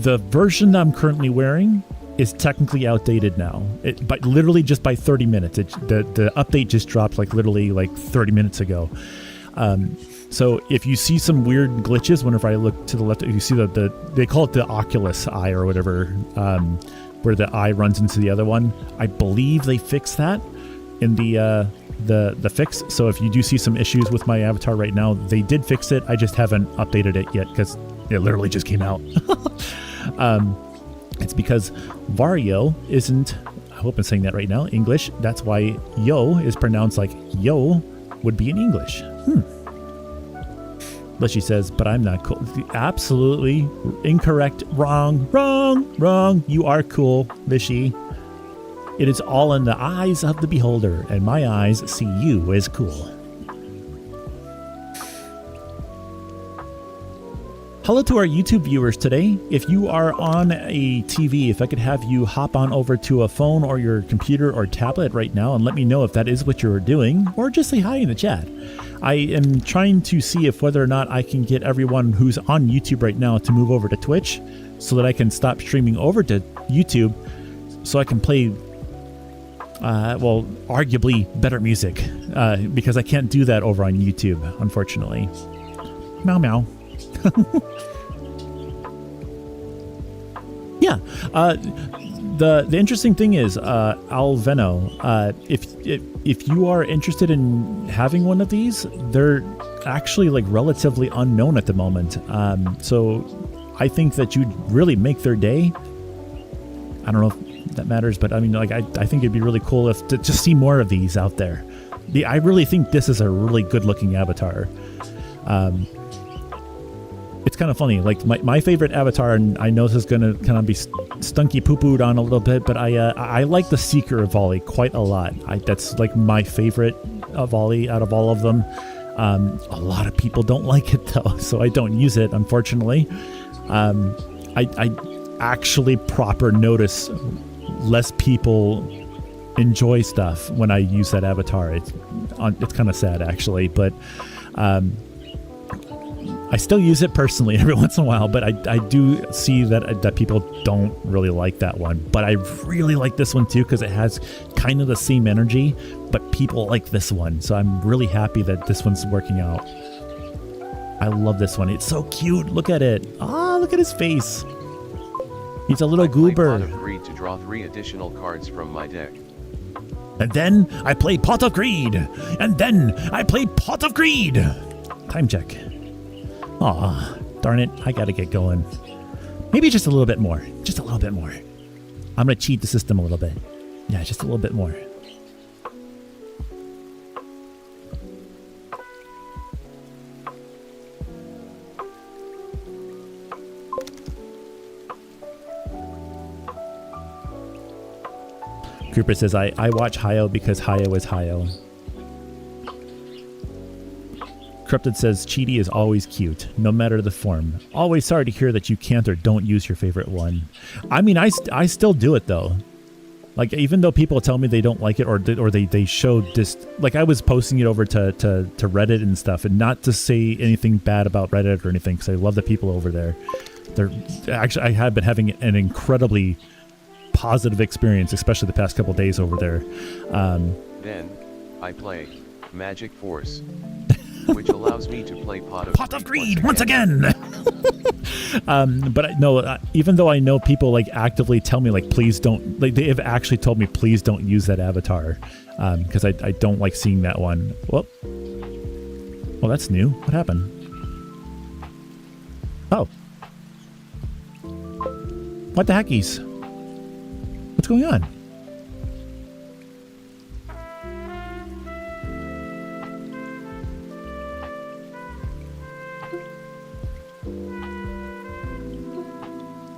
The version I'm currently wearing is technically outdated now. But literally just by 30 minutes. The update just dropped like literally like 30 minutes ago. So if you see some weird glitches whenever I look to the left, you see they call it the Oculus eye or whatever, where the eye runs into the other one. I believe they fixed that in the fix. So if you do see some issues with my avatar right now, they did fix it. I just haven't updated it yet because it literally just came out. It's because Vario isn't, I hope I'm saying that right now, English. That's why yo is pronounced like yo would be in English. Leshy says, but I'm not cool. Absolutely incorrect. Wrong. You are cool, Lishy. It is all in the eyes of the beholder, and my eyes see you as cool. Hello to our YouTube viewers today. If you are on a TV, if I could have you hop on over to a phone or your computer or tablet right now and let me know if that is what you're doing, or just say hi in the chat. I am trying to see if whether or not I can get everyone who's on YouTube right now to move over to Twitch so that I can stop streaming over to YouTube so I can play, well, arguably better music, because I can't do that over on YouTube, unfortunately. Meow meow. Yeah. The interesting thing is, Alveno, if you are interested in having one of these, they're actually like relatively unknown at the moment. So I think that you'd really make their day. I don't know if that matters, but I mean, like, I think it'd be really cool if to just see more of these out there. I really think this is a really good looking avatar. It's kind of funny, like my favorite avatar, and I know this is going to kind of be stunky poo-pooed on a little bit, but I like the Seeker Volley quite a lot. That's like my favorite Volley out of all of them. A lot of people don't like it though, so I don't use it, unfortunately. I actually proper notice less people enjoy stuff when I use that avatar. It's kind of sad actually, but I still use it personally every once in a while, but I do see that people don't really like that one. But I really like this one too because it has kind of the same energy, but people like this one. So I'm really happy that this one's working out. I love this one. It's so cute. Look at it. Ah, look at his face. He's a little goober. I agreed to draw 3 additional cards from my deck. And then I play Pot of Greed. And then I play Pot of Greed. Time check. Aw, darn it, I gotta get going. Maybe just a little bit more. Just a little bit more. I'm gonna cheat the system a little bit. Yeah, just a little bit more. Cooper says, I watch Hayo because Hayo is Hayo. Corrupted says, Cheaty is always cute, no matter the form. Always sorry to hear that you can't or don't use your favorite one. I mean, I still do it, though. Like, even though people tell me they don't like it, or they show like, I was posting it over to Reddit and stuff, and not to say anything bad about Reddit or anything, because I love the people over there. They're actually, I have been having an incredibly positive experience, especially the past couple days over there. Then I play Magic Force, which allows me to play Pot of Greed once again. But no, even though I know people like actively tell me like, please don't, like, they have actually told me please don't use that avatar, because I don't like seeing that one. Well, that's new. What happened? Oh, what the heckies? What's going on?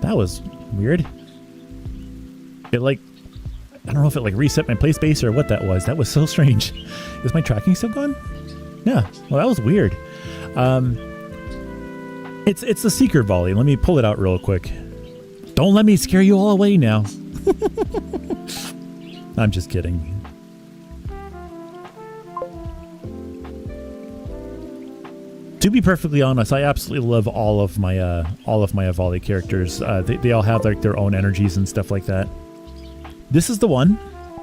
That was weird. It like, I don't know if it like reset my play space or what that was. That was so strange. Is my tracking still gone? Yeah. Well, that was weird. It's the Seeker Volley. Let me pull it out real quick. Don't let me scare you all away now. I'm just kidding. To be perfectly honest, I absolutely love all of my Avali characters. They all have like their own energies and stuff like that. This is the one.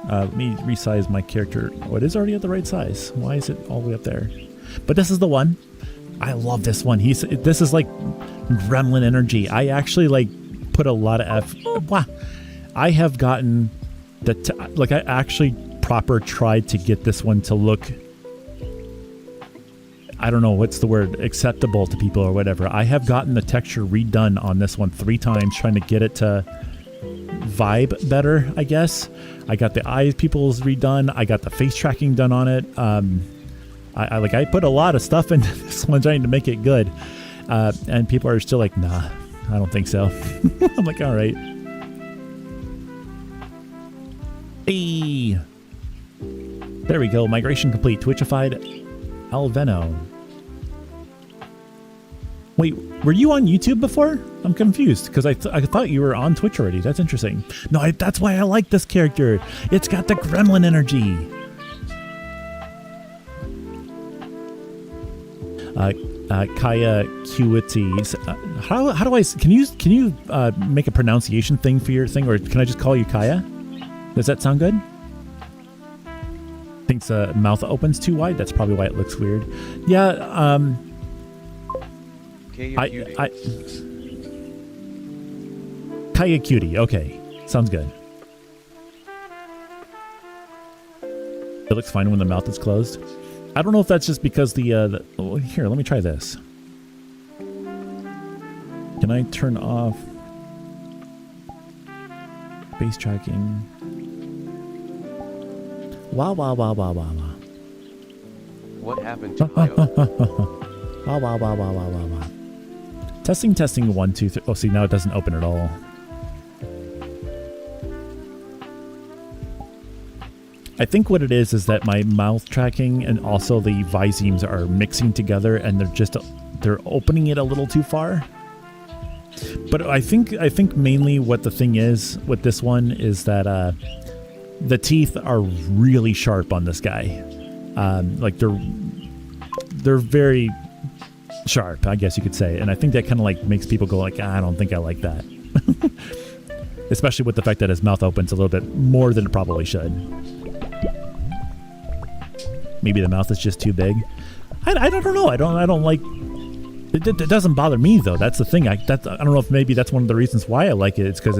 Let me resize my character. Oh, it is already at the right size. Why is it all the way up there? But this is the one. I love this one. This is like gremlin energy. I actually like put a lot of wow. I have gotten like, I actually proper tried to get this one to look, I don't know what's the word, acceptable to people or whatever. I have gotten the texture redone on this one 3 times, trying to get it to vibe better, I guess. I got the eyes people's redone. I got the face tracking done on it. I put a lot of stuff into this one trying to make it good. And people are still like, nah, I don't think so. I'm like, all right. Hey. There we go. Migration complete. Twitchified Alveno. Wait, were you on YouTube before? I'm confused because I thought you were on Twitch already. That's interesting. No, that's why I like this character. It's got the gremlin energy. Kaya Cuities. How do I? Can you make a pronunciation thing for your thing, or can I just call you Kaya? Does that sound good? Thinks the mouth opens too wide. That's probably why it looks weird. Yeah. Kaya Cutie. Okay, sounds good. It looks fine when the mouth is closed. I don't know if that's just because the oh, here, let me try this. Can I turn off face tracking? Wow, wow, wow, wow, wow, wow. What happened to Io? Wow, wow, wow, wow, wow, wow, wow. Testing, 1, 2, 3. Oh, see, now it doesn't open at all. I think what it is that my mouth tracking and also the Visemes are mixing together, and they're opening it a little too far. But I think mainly what the thing is with this one is that the teeth are really sharp on this guy. Like they're very sharp, I guess you could say, and I think that kind of like makes people go like, I don't think I like that. Especially with the fact that his mouth opens a little bit more than it probably should. Maybe the mouth is just too big. I don't know. I don't like. It doesn't bother me though. That's the thing. I don't know if maybe that's one of the reasons why I like it. It's because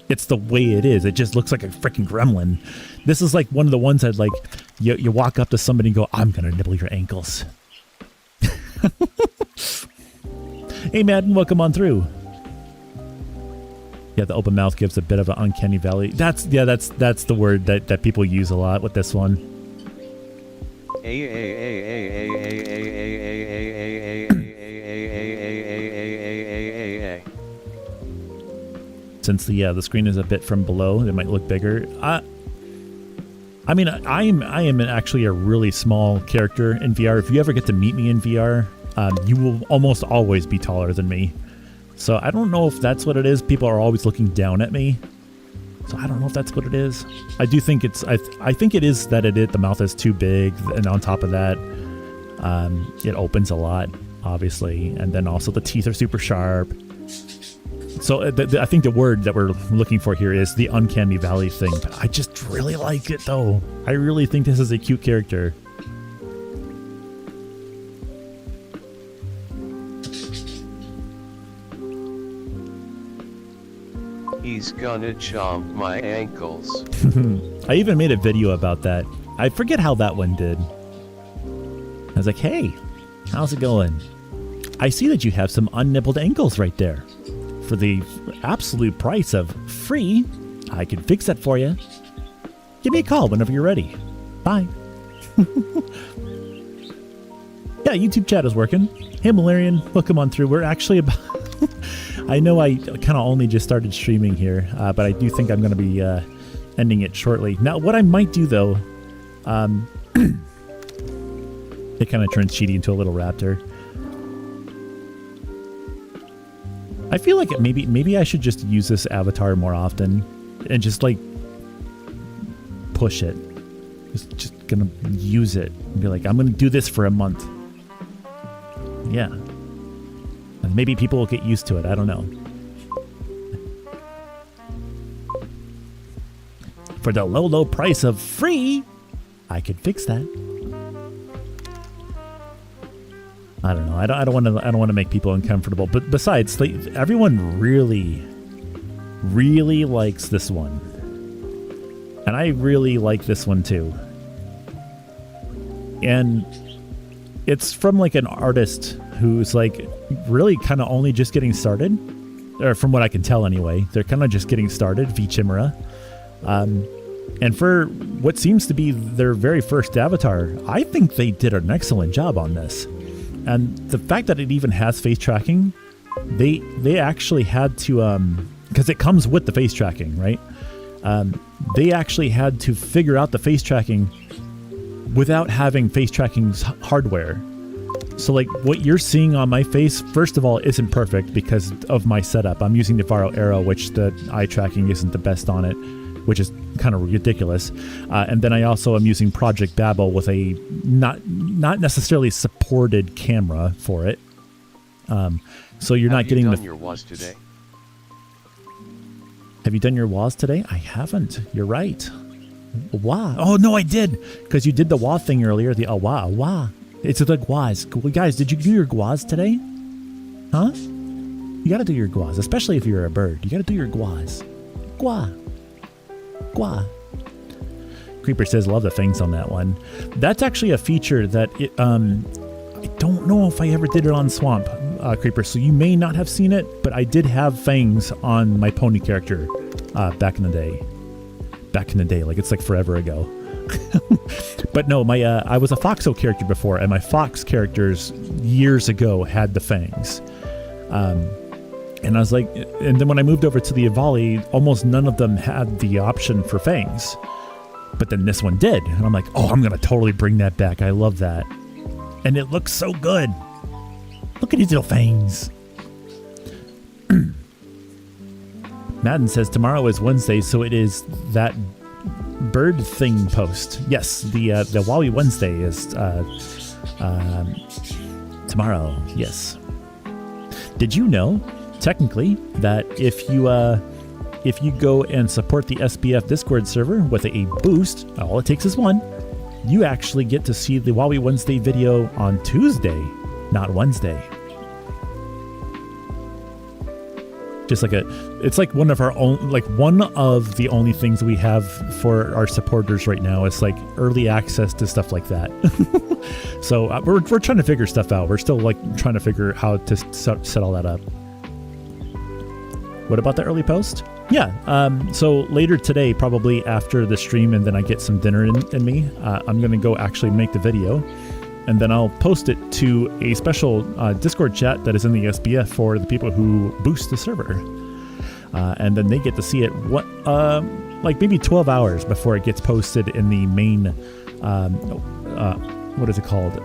it's the way it is. It just looks like a freaking gremlin. This is like one of the ones that like you walk up to somebody and go, I'm gonna nibble your ankles. Hey Madden, welcome on through. Yeah, the open mouth gives a bit of an uncanny valley. That's the word that people use a lot with this one. Since the screen is a bit from below, it might look bigger. I mean, I am actually a really small character in VR. If you ever get to meet me in VR, you will almost always be taller than me. So I don't know if that's what it is. People are always looking down at me. So I don't know if that's what it is. I do think it's, I think it is that the mouth is too big. And on top of that, it opens a lot, obviously. And then also the teeth are super sharp. So I think the word that we're looking for here is the uncanny valley thing. But I just really like it, though. I really think this is a cute character. He's gonna chomp my ankles. I even made a video about that. I forget how that one did. I was like, hey, how's it going? I see that you have some unnibbled ankles right there. For the absolute price of free, I can fix that for you. Give me a call whenever you're ready. Bye. Yeah, YouTube chat is working. Hey, Malarian, welcome on through. We're actually about... I know I kind of only just started streaming here, but I do think I'm going to be ending it shortly. Now, what I might do, though... it kind of turns Cheaty into a little raptor. I feel like maybe I should just use this avatar more often and just like push it. Just gonna use it and be like, I'm gonna do this for a month. Yeah. And maybe people will get used to it. I don't know. For the low, low price of free, I could fix that. I don't know. I don't want to make people uncomfortable. But besides, like, everyone really likes this one, and I really like this one too. And it's from like an artist who's like really kind of only just getting started, or from what I can tell anyway. They're kind of just getting started. V Chimera, and for what seems to be their very first avatar, I think they did an excellent job on this. And the fact that it even has face tracking, they actually had to, because it comes with the face tracking, right? They actually had to figure out the face tracking without having face tracking hardware. So like what you're seeing on my face, first of all, isn't perfect because of my setup. I'm using the Faro Arrow, which the eye tracking isn't the best on it, which is kind of ridiculous. And then I also am using Project Babel with a not necessarily supported camera for it. So you're not getting the... Have you done your WAS today? Have you done your WAS today? I haven't. You're right. WA. Oh, no, I did. Because you did the WA thing earlier. The WA. It's the GWAS. Guys, did you do your GWAS today? Huh? You got to do your GWAS, especially if you're a bird. You got to do your GWAS. Gwa. Creeper says, love the fangs on that one. That's actually a feature that it, I don't know if I ever did it on Swamp, Creeper, so you may not have seen it, but I did have fangs on my pony character back in the day. Back in the day, like it's like forever ago. But no, my I was a Foxo character before, and my Fox characters years ago had the fangs. And I was like, and then when I moved over to the Avali, almost none of them had the option for fangs. But then this one did. And I'm like, oh, I'm going to totally bring that back. I love that. And it looks so good. Look at these little fangs. Madden says tomorrow is Wednesday, so it is that bird thing post. Yes, the Wowie Wednesday is tomorrow. Yes. Did you know, technically, that if you go and support the SBF Discord server with a boost, all it takes is one, you actually get to see the Wowie Wednesday video on Tuesday, not Wednesday. Just like it's like one of our own, like one of the only things we have for our supporters right now is like early access to stuff like that. So we're trying to figure stuff out. We're still like trying to figure how to set all that up. What about the early post? Yeah. So later today, probably after the stream, and then I get some dinner in me, I'm going to go actually make the video. And then I'll post it to a special Discord chat that is in the SBF for the people who boost the server. And then they get to see it like maybe 12 hours before it gets posted in the main, what is it called?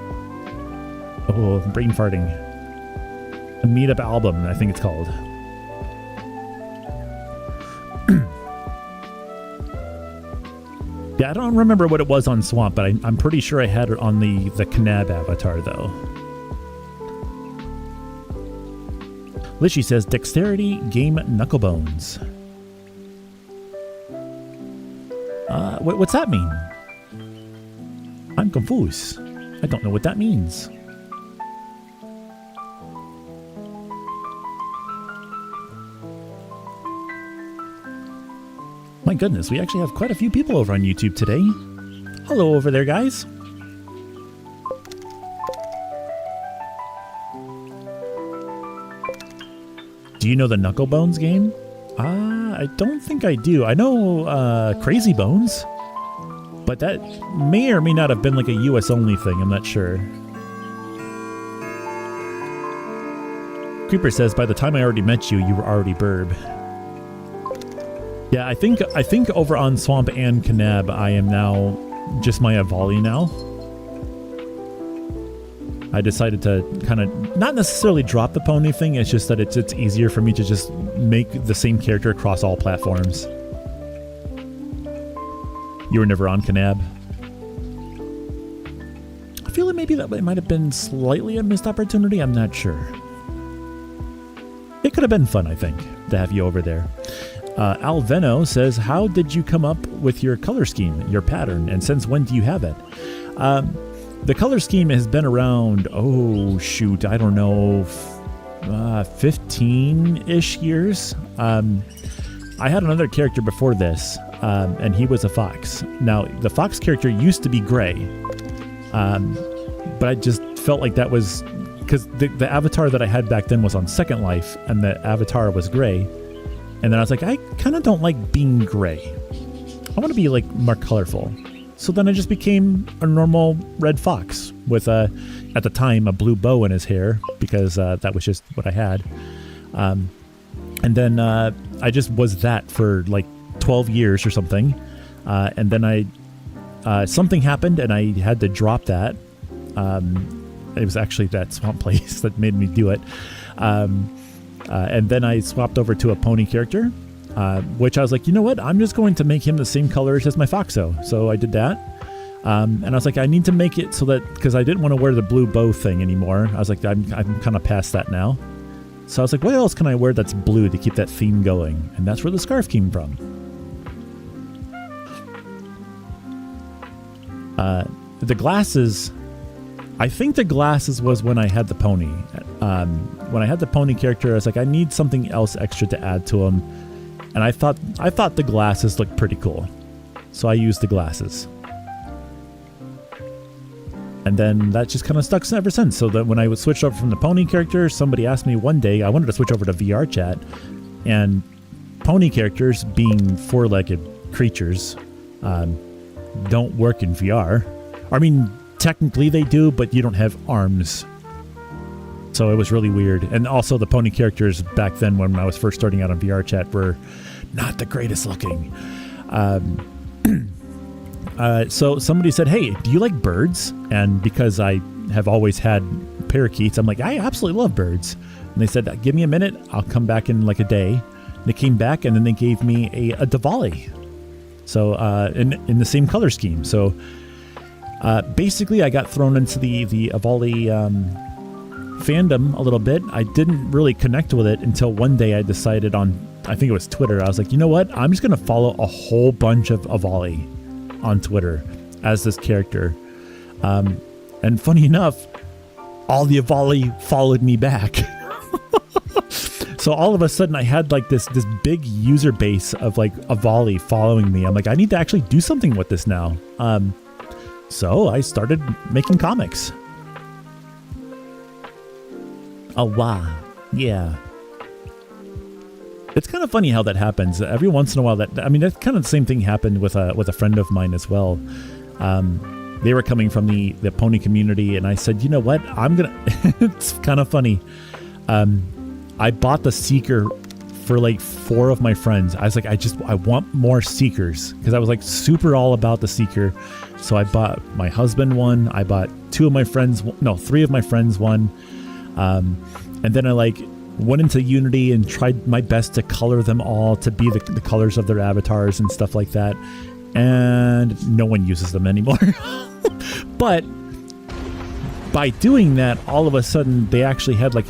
Oh, brain farting. A meetup album, I think it's called. Yeah, I don't remember what it was on Swamp, but I'm pretty sure I had it on the Kanab avatar, though. Lishy says, Dexterity, Game Knucklebones. What's that mean? I'm confused. I don't know what that means. My goodness, we actually have quite a few people over on YouTube today. Hello over there, guys. Do you know the Knucklebones game? I don't think I do. I know Crazy Bones, but that may or may not have been like a US only thing. I'm not sure. Creeper says, by the time I already met you, you were already Burb. Yeah, I think over on Swamp and Kanab, I am now just my Avali now. I decided to kind of not necessarily drop the pony thing. It's just that it's easier for me to just make the same character across all platforms. You were never on Kanab. I feel like maybe that might have been slightly a missed opportunity. I'm not sure. It could have been fun, I think, to have you over there. Alveno says, how did you come up with your color scheme, your pattern, and since when do you have it? The color scheme has been around, oh shoot, I don't know, 15-ish years. I had another character before this, and he was a fox. Now, the fox character used to be gray, but I just felt like that was, because the avatar that I had back then was on Second Life, and the avatar was gray. And then I was like, I kind of don't like being gray. I want to be like more colorful. So then I just became a normal red fox with at the time, a blue bow in his hair, because that was just what I had. And then I just was that for like 12 years or something. And then something happened and I had to drop that. It was actually that swamp place that made me do it. And then I swapped over to a pony character, which I was like, you know what? I'm just going to make him the same colors as my Foxo. So I did that. And I was like, I need to make it so that, because I didn't want to wear the blue bow thing anymore. I was like, I'm kind of past that now. So I was like, what else can I wear that's blue to keep that theme going? And that's where the scarf came from. The glasses, I think the glasses was when I had the pony. When I had the pony character, I was like, I need something else extra to add to him. And I thought the glasses looked pretty cool. So I used the glasses. And then that just kind of stuck ever since. So that when I would switch over from the pony character, somebody asked me one day, I wanted to switch over to VR chat. And pony characters, being four-legged creatures, don't work in VR. I mean, technically they do, but you don't have arms. So it was really weird. And also the pony characters back then when I was first starting out on VR chat were not the greatest looking. So somebody said, hey, do you like birds? And because I have always had parakeets, I'm like, I absolutely love birds. And they said, give me a minute. I'll come back in like a day. And they came back and then they gave me a Diwali. So in the same color scheme. So basically I got thrown into the Diwali fandom a little bit. I didn't really connect with it until one day I decided on, I think it was Twitter, I was like, you know what? I'm just going to follow a whole bunch of Avali on Twitter as this character. And funny enough, all the Avali followed me back. So all of a sudden I had like this big user base of like Avali following me. I'm like, I need to actually do something with this now. So I started making comics. Oh, wow. Yeah. It's kind of funny how that happens. Every once in a while, that's kind of the same thing happened with a friend of mine as well. They were coming from the pony community, and I said, you know what? It's kind of funny. I bought the Seeker for like 4 of my friends. I was like, I want more Seekers, because I was like super all about the Seeker. So I bought my husband one. I bought 3 of my friends one. And then I like went into Unity and tried my best to color them all to be the colors of their avatars and stuff like that. and no one uses them anymore. But by doing that, all of a sudden they actually had like,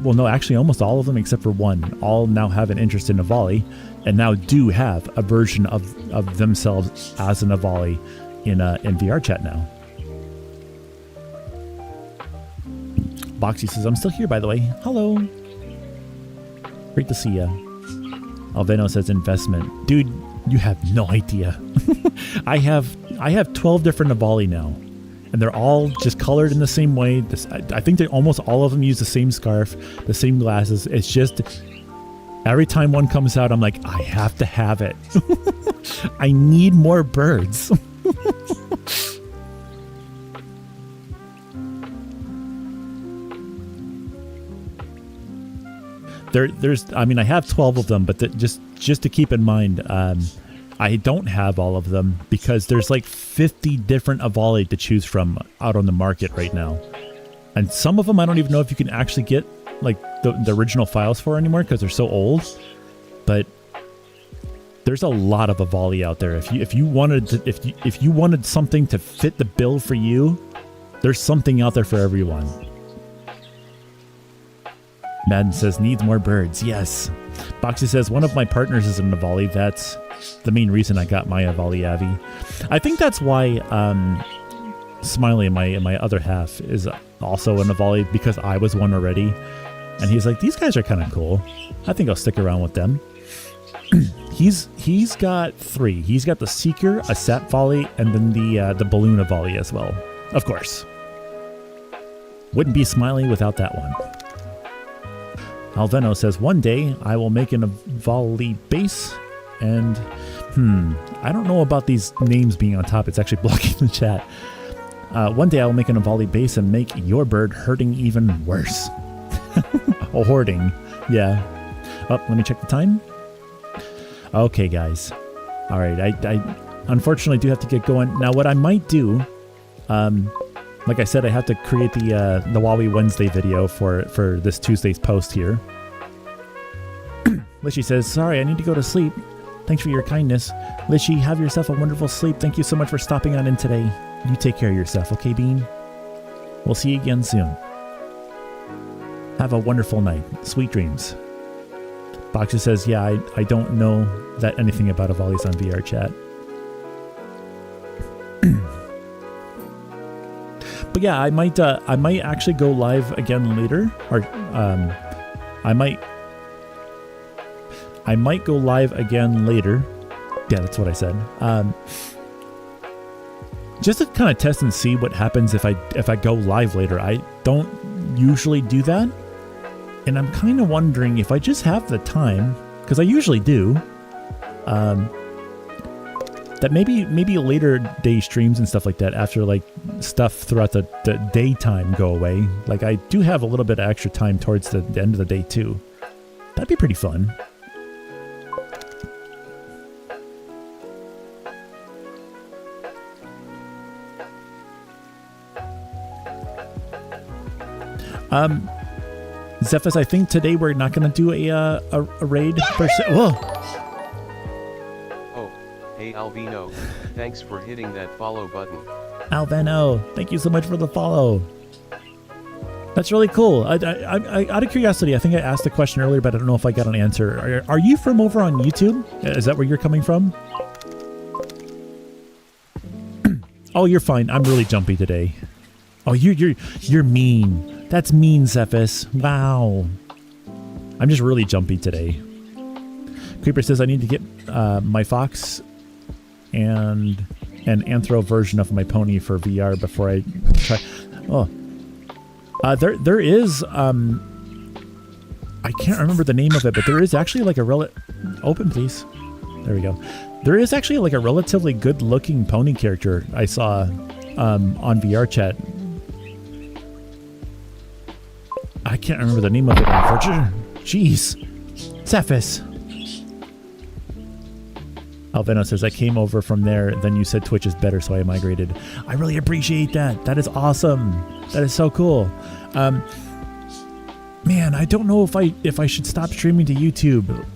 well, no, actually almost all of them except for one, all now have an interest in Navali, and now do have a version of themselves as a Navali in VR chat now. Boxy says, I'm still here, by the way. Hello. Great to see ya. Alveno says, investment. Dude, you have no idea. I have 12 different Navali now. And they're all just colored in the same way. I think they almost all of them use the same scarf, the same glasses. It's just every time one comes out, I'm like, I have to have it. I need more birds. I mean, I have 12 of them, but just to keep in mind, I don't have all of them because there's like 50 different Avali to choose from out on the market right now. And some of them I don't even know if you can actually get like the original files for anymore because they're so old. But there's a lot of Avali out there. If you wanted something to fit the bill for you, there's something out there for everyone. Madden says, needs more birds. Yes. Boxy says, one of my partners is a Navali. That's the main reason I got my Avali Avi. I think that's why Smiley, my other half, is also a Navali because I was one already. And he's like, these guys are kind of cool. I think I'll stick around with them. He's got 3. He's got the Seeker, a Sap Volley, and then the Balloon Avali as well. Of course. Wouldn't be Smiley without that one. Alveno says, one day I will make an Avali base and, I don't know about these names being on top. It's actually blocking the chat. One day I will make an Avali base and make your bird hurting even worse. Oh, hoarding. Yeah. Oh, let me check the time. Okay, guys. All right. I unfortunately do have to get going. Now, what I might do, like I said, I have to create the Wowie Wednesday video for this Tuesday's post here. Lishy says, sorry, I need to go to sleep. Thanks for your kindness. Lishy, have yourself a wonderful sleep. Thank you so much for stopping on in today. You take care of yourself, okay, Bean? We'll see you again soon. Have a wonderful night. Sweet dreams. Boxer says, yeah, I don't know that anything about Avali's on VR chat. But yeah, I might actually go live again later, or I might go live again later. Yeah, that's what I said. Just to kind of test and see what happens if I go live later. I don't usually do that, and I'm kind of wondering if I just have the time, because I usually do. That maybe later day streams and stuff like that, after like stuff throughout the daytime go away. Like I do have a little bit of extra time towards the end of the day too. That'd be pretty fun. Zephys, I think today we're not going to do a raid per se. Whoa. Hey Alvino, thanks for hitting that follow button. Alvino, thank you so much for the follow. That's really cool. I out of curiosity, I think I asked a question earlier, but I don't know if I got an answer. Are you from over on YouTube? Is that where you're coming from? Oh, you're fine. I'm really jumpy today. Oh, you're mean. That's mean, Zephys. Wow. I'm just really jumpy today. Creeper says I need to get my fox and an anthro version of my pony for VR before I try. Oh, there is I can't remember the name of it, but there is actually like a open, please. There we go. There is actually like a relatively good-looking pony character I saw on VR chat. I can't remember the name of it, unfortunately. Jeez, Zephys. Alvino says, I came over from there, then you said Twitch is better, so I migrated. I really appreciate that. That is awesome. That is so cool. Man, I don't know if I should stop streaming to YouTube.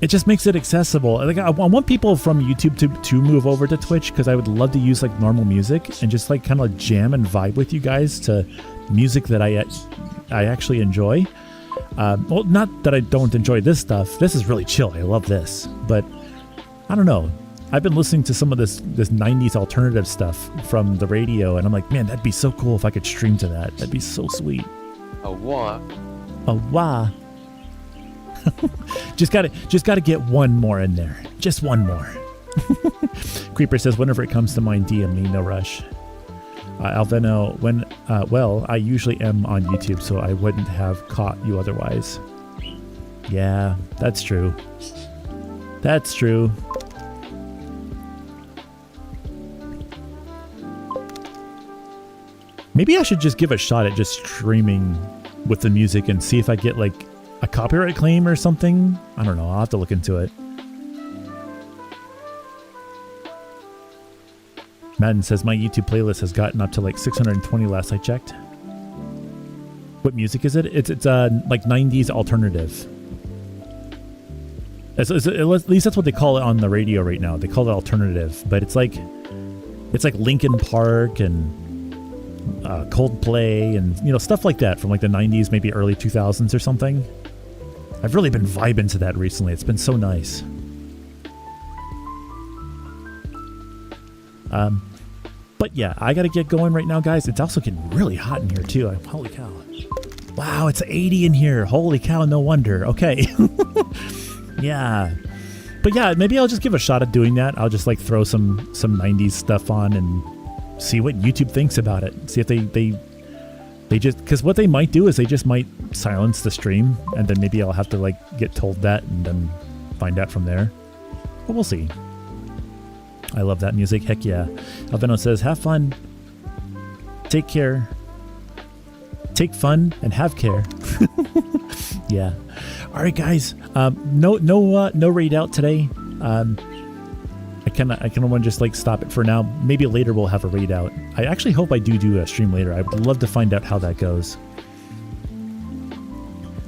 it just makes it accessible. Like I want people from YouTube to move over to Twitch because I would love to use like normal music and just like kind of jam and vibe with you guys to music that I actually enjoy. Well, not that I don't enjoy this stuff. This is really chill. I love this, but I don't know. I've been listening to some of this 90s alternative stuff from the radio, and I'm like, man, that'd be so cool if I could stream to that. That'd be so sweet. A wah. A wah. just gotta get one more in there. Just one more. Creeper says, whenever it comes to mind, DM me, no rush. Alveno, well, I usually am on YouTube, so I wouldn't have caught you otherwise. Yeah, that's true. That's true. Maybe I should just give a shot at just streaming with the music and see if I get like a copyright claim or something. I don't know. I'll have to look into it. Madden says my YouTube playlist has gotten up to like 620 last I checked. What music is it? It's like 90s alternative. At least that's what they call it on the radio right now. They call it alternative, but it's like Linkin Park and Coldplay and stuff like that from like the 90s, maybe early 2000s or something. I've really been vibing to that recently. It's been so nice. But yeah, I gotta get going right now, guys. It's also getting really hot in here too. Holy cow. Wow, it's 80 in here. Holy cow, no wonder. Okay. Yeah. But yeah, maybe I'll just give a shot at doing that. I'll just like throw some 90s stuff on and see what YouTube thinks about it. See if they just, because what they might do is they just might silence the stream, and then maybe I'll have to like get told that and then find out from there. But we'll see. I love that music. Heck yeah. Alveno says, have fun. Take care. Take fun and have care. Yeah. All right, guys. No raid out today. I kind of want to just like stop it for now. Maybe later we'll have a raid out. I actually hope I do a stream later. I would love to find out how that goes.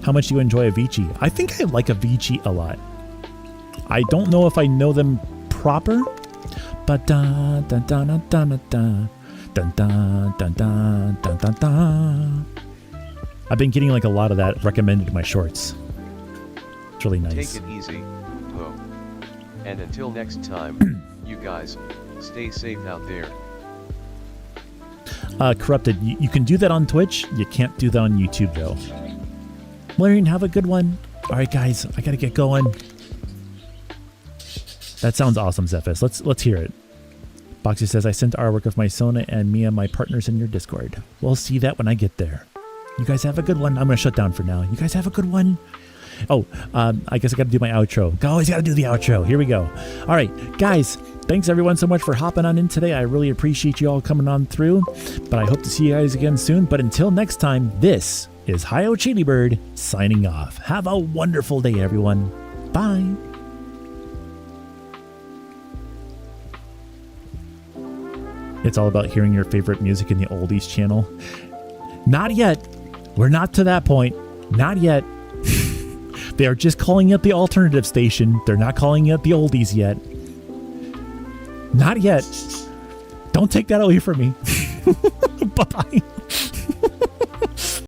How much do you enjoy Avicii? I think I like Avicii a lot. I don't know if I know them proper, but da da da da da da da da da da da da. I've been getting like a lot of that recommended in my shorts. It's really nice. Take it easy, Ho. And until next time, you guys, stay safe out there. Corrupted, you can do that on Twitch. You can't do that on YouTube, though. Larian, have a good one. All right, guys, I gotta get going. That sounds awesome, Zephys. Let's hear it. Boxy says, I sent artwork of my Sona and Mia, my partners, in your Discord. We'll see that when I get there. You guys have a good one. I'm gonna shut down for now. You guys have a good one. Oh, I guess I gotta do my outro. Always gotta do the outro. Here we go. All right, guys, thanks everyone so much for hopping on in today. I really appreciate you all coming on through, but I hope to see you guys again soon. But until next time, this is Hi-Yo Cheetybird signing off. Have a wonderful day, everyone. Bye. It's all about hearing your favorite music in the oldies channel. Not yet. We're not to that point. Not yet. They are just calling it the alternative station. They're not calling it the oldies yet. Not yet. Don't take that away from me. Bye-bye.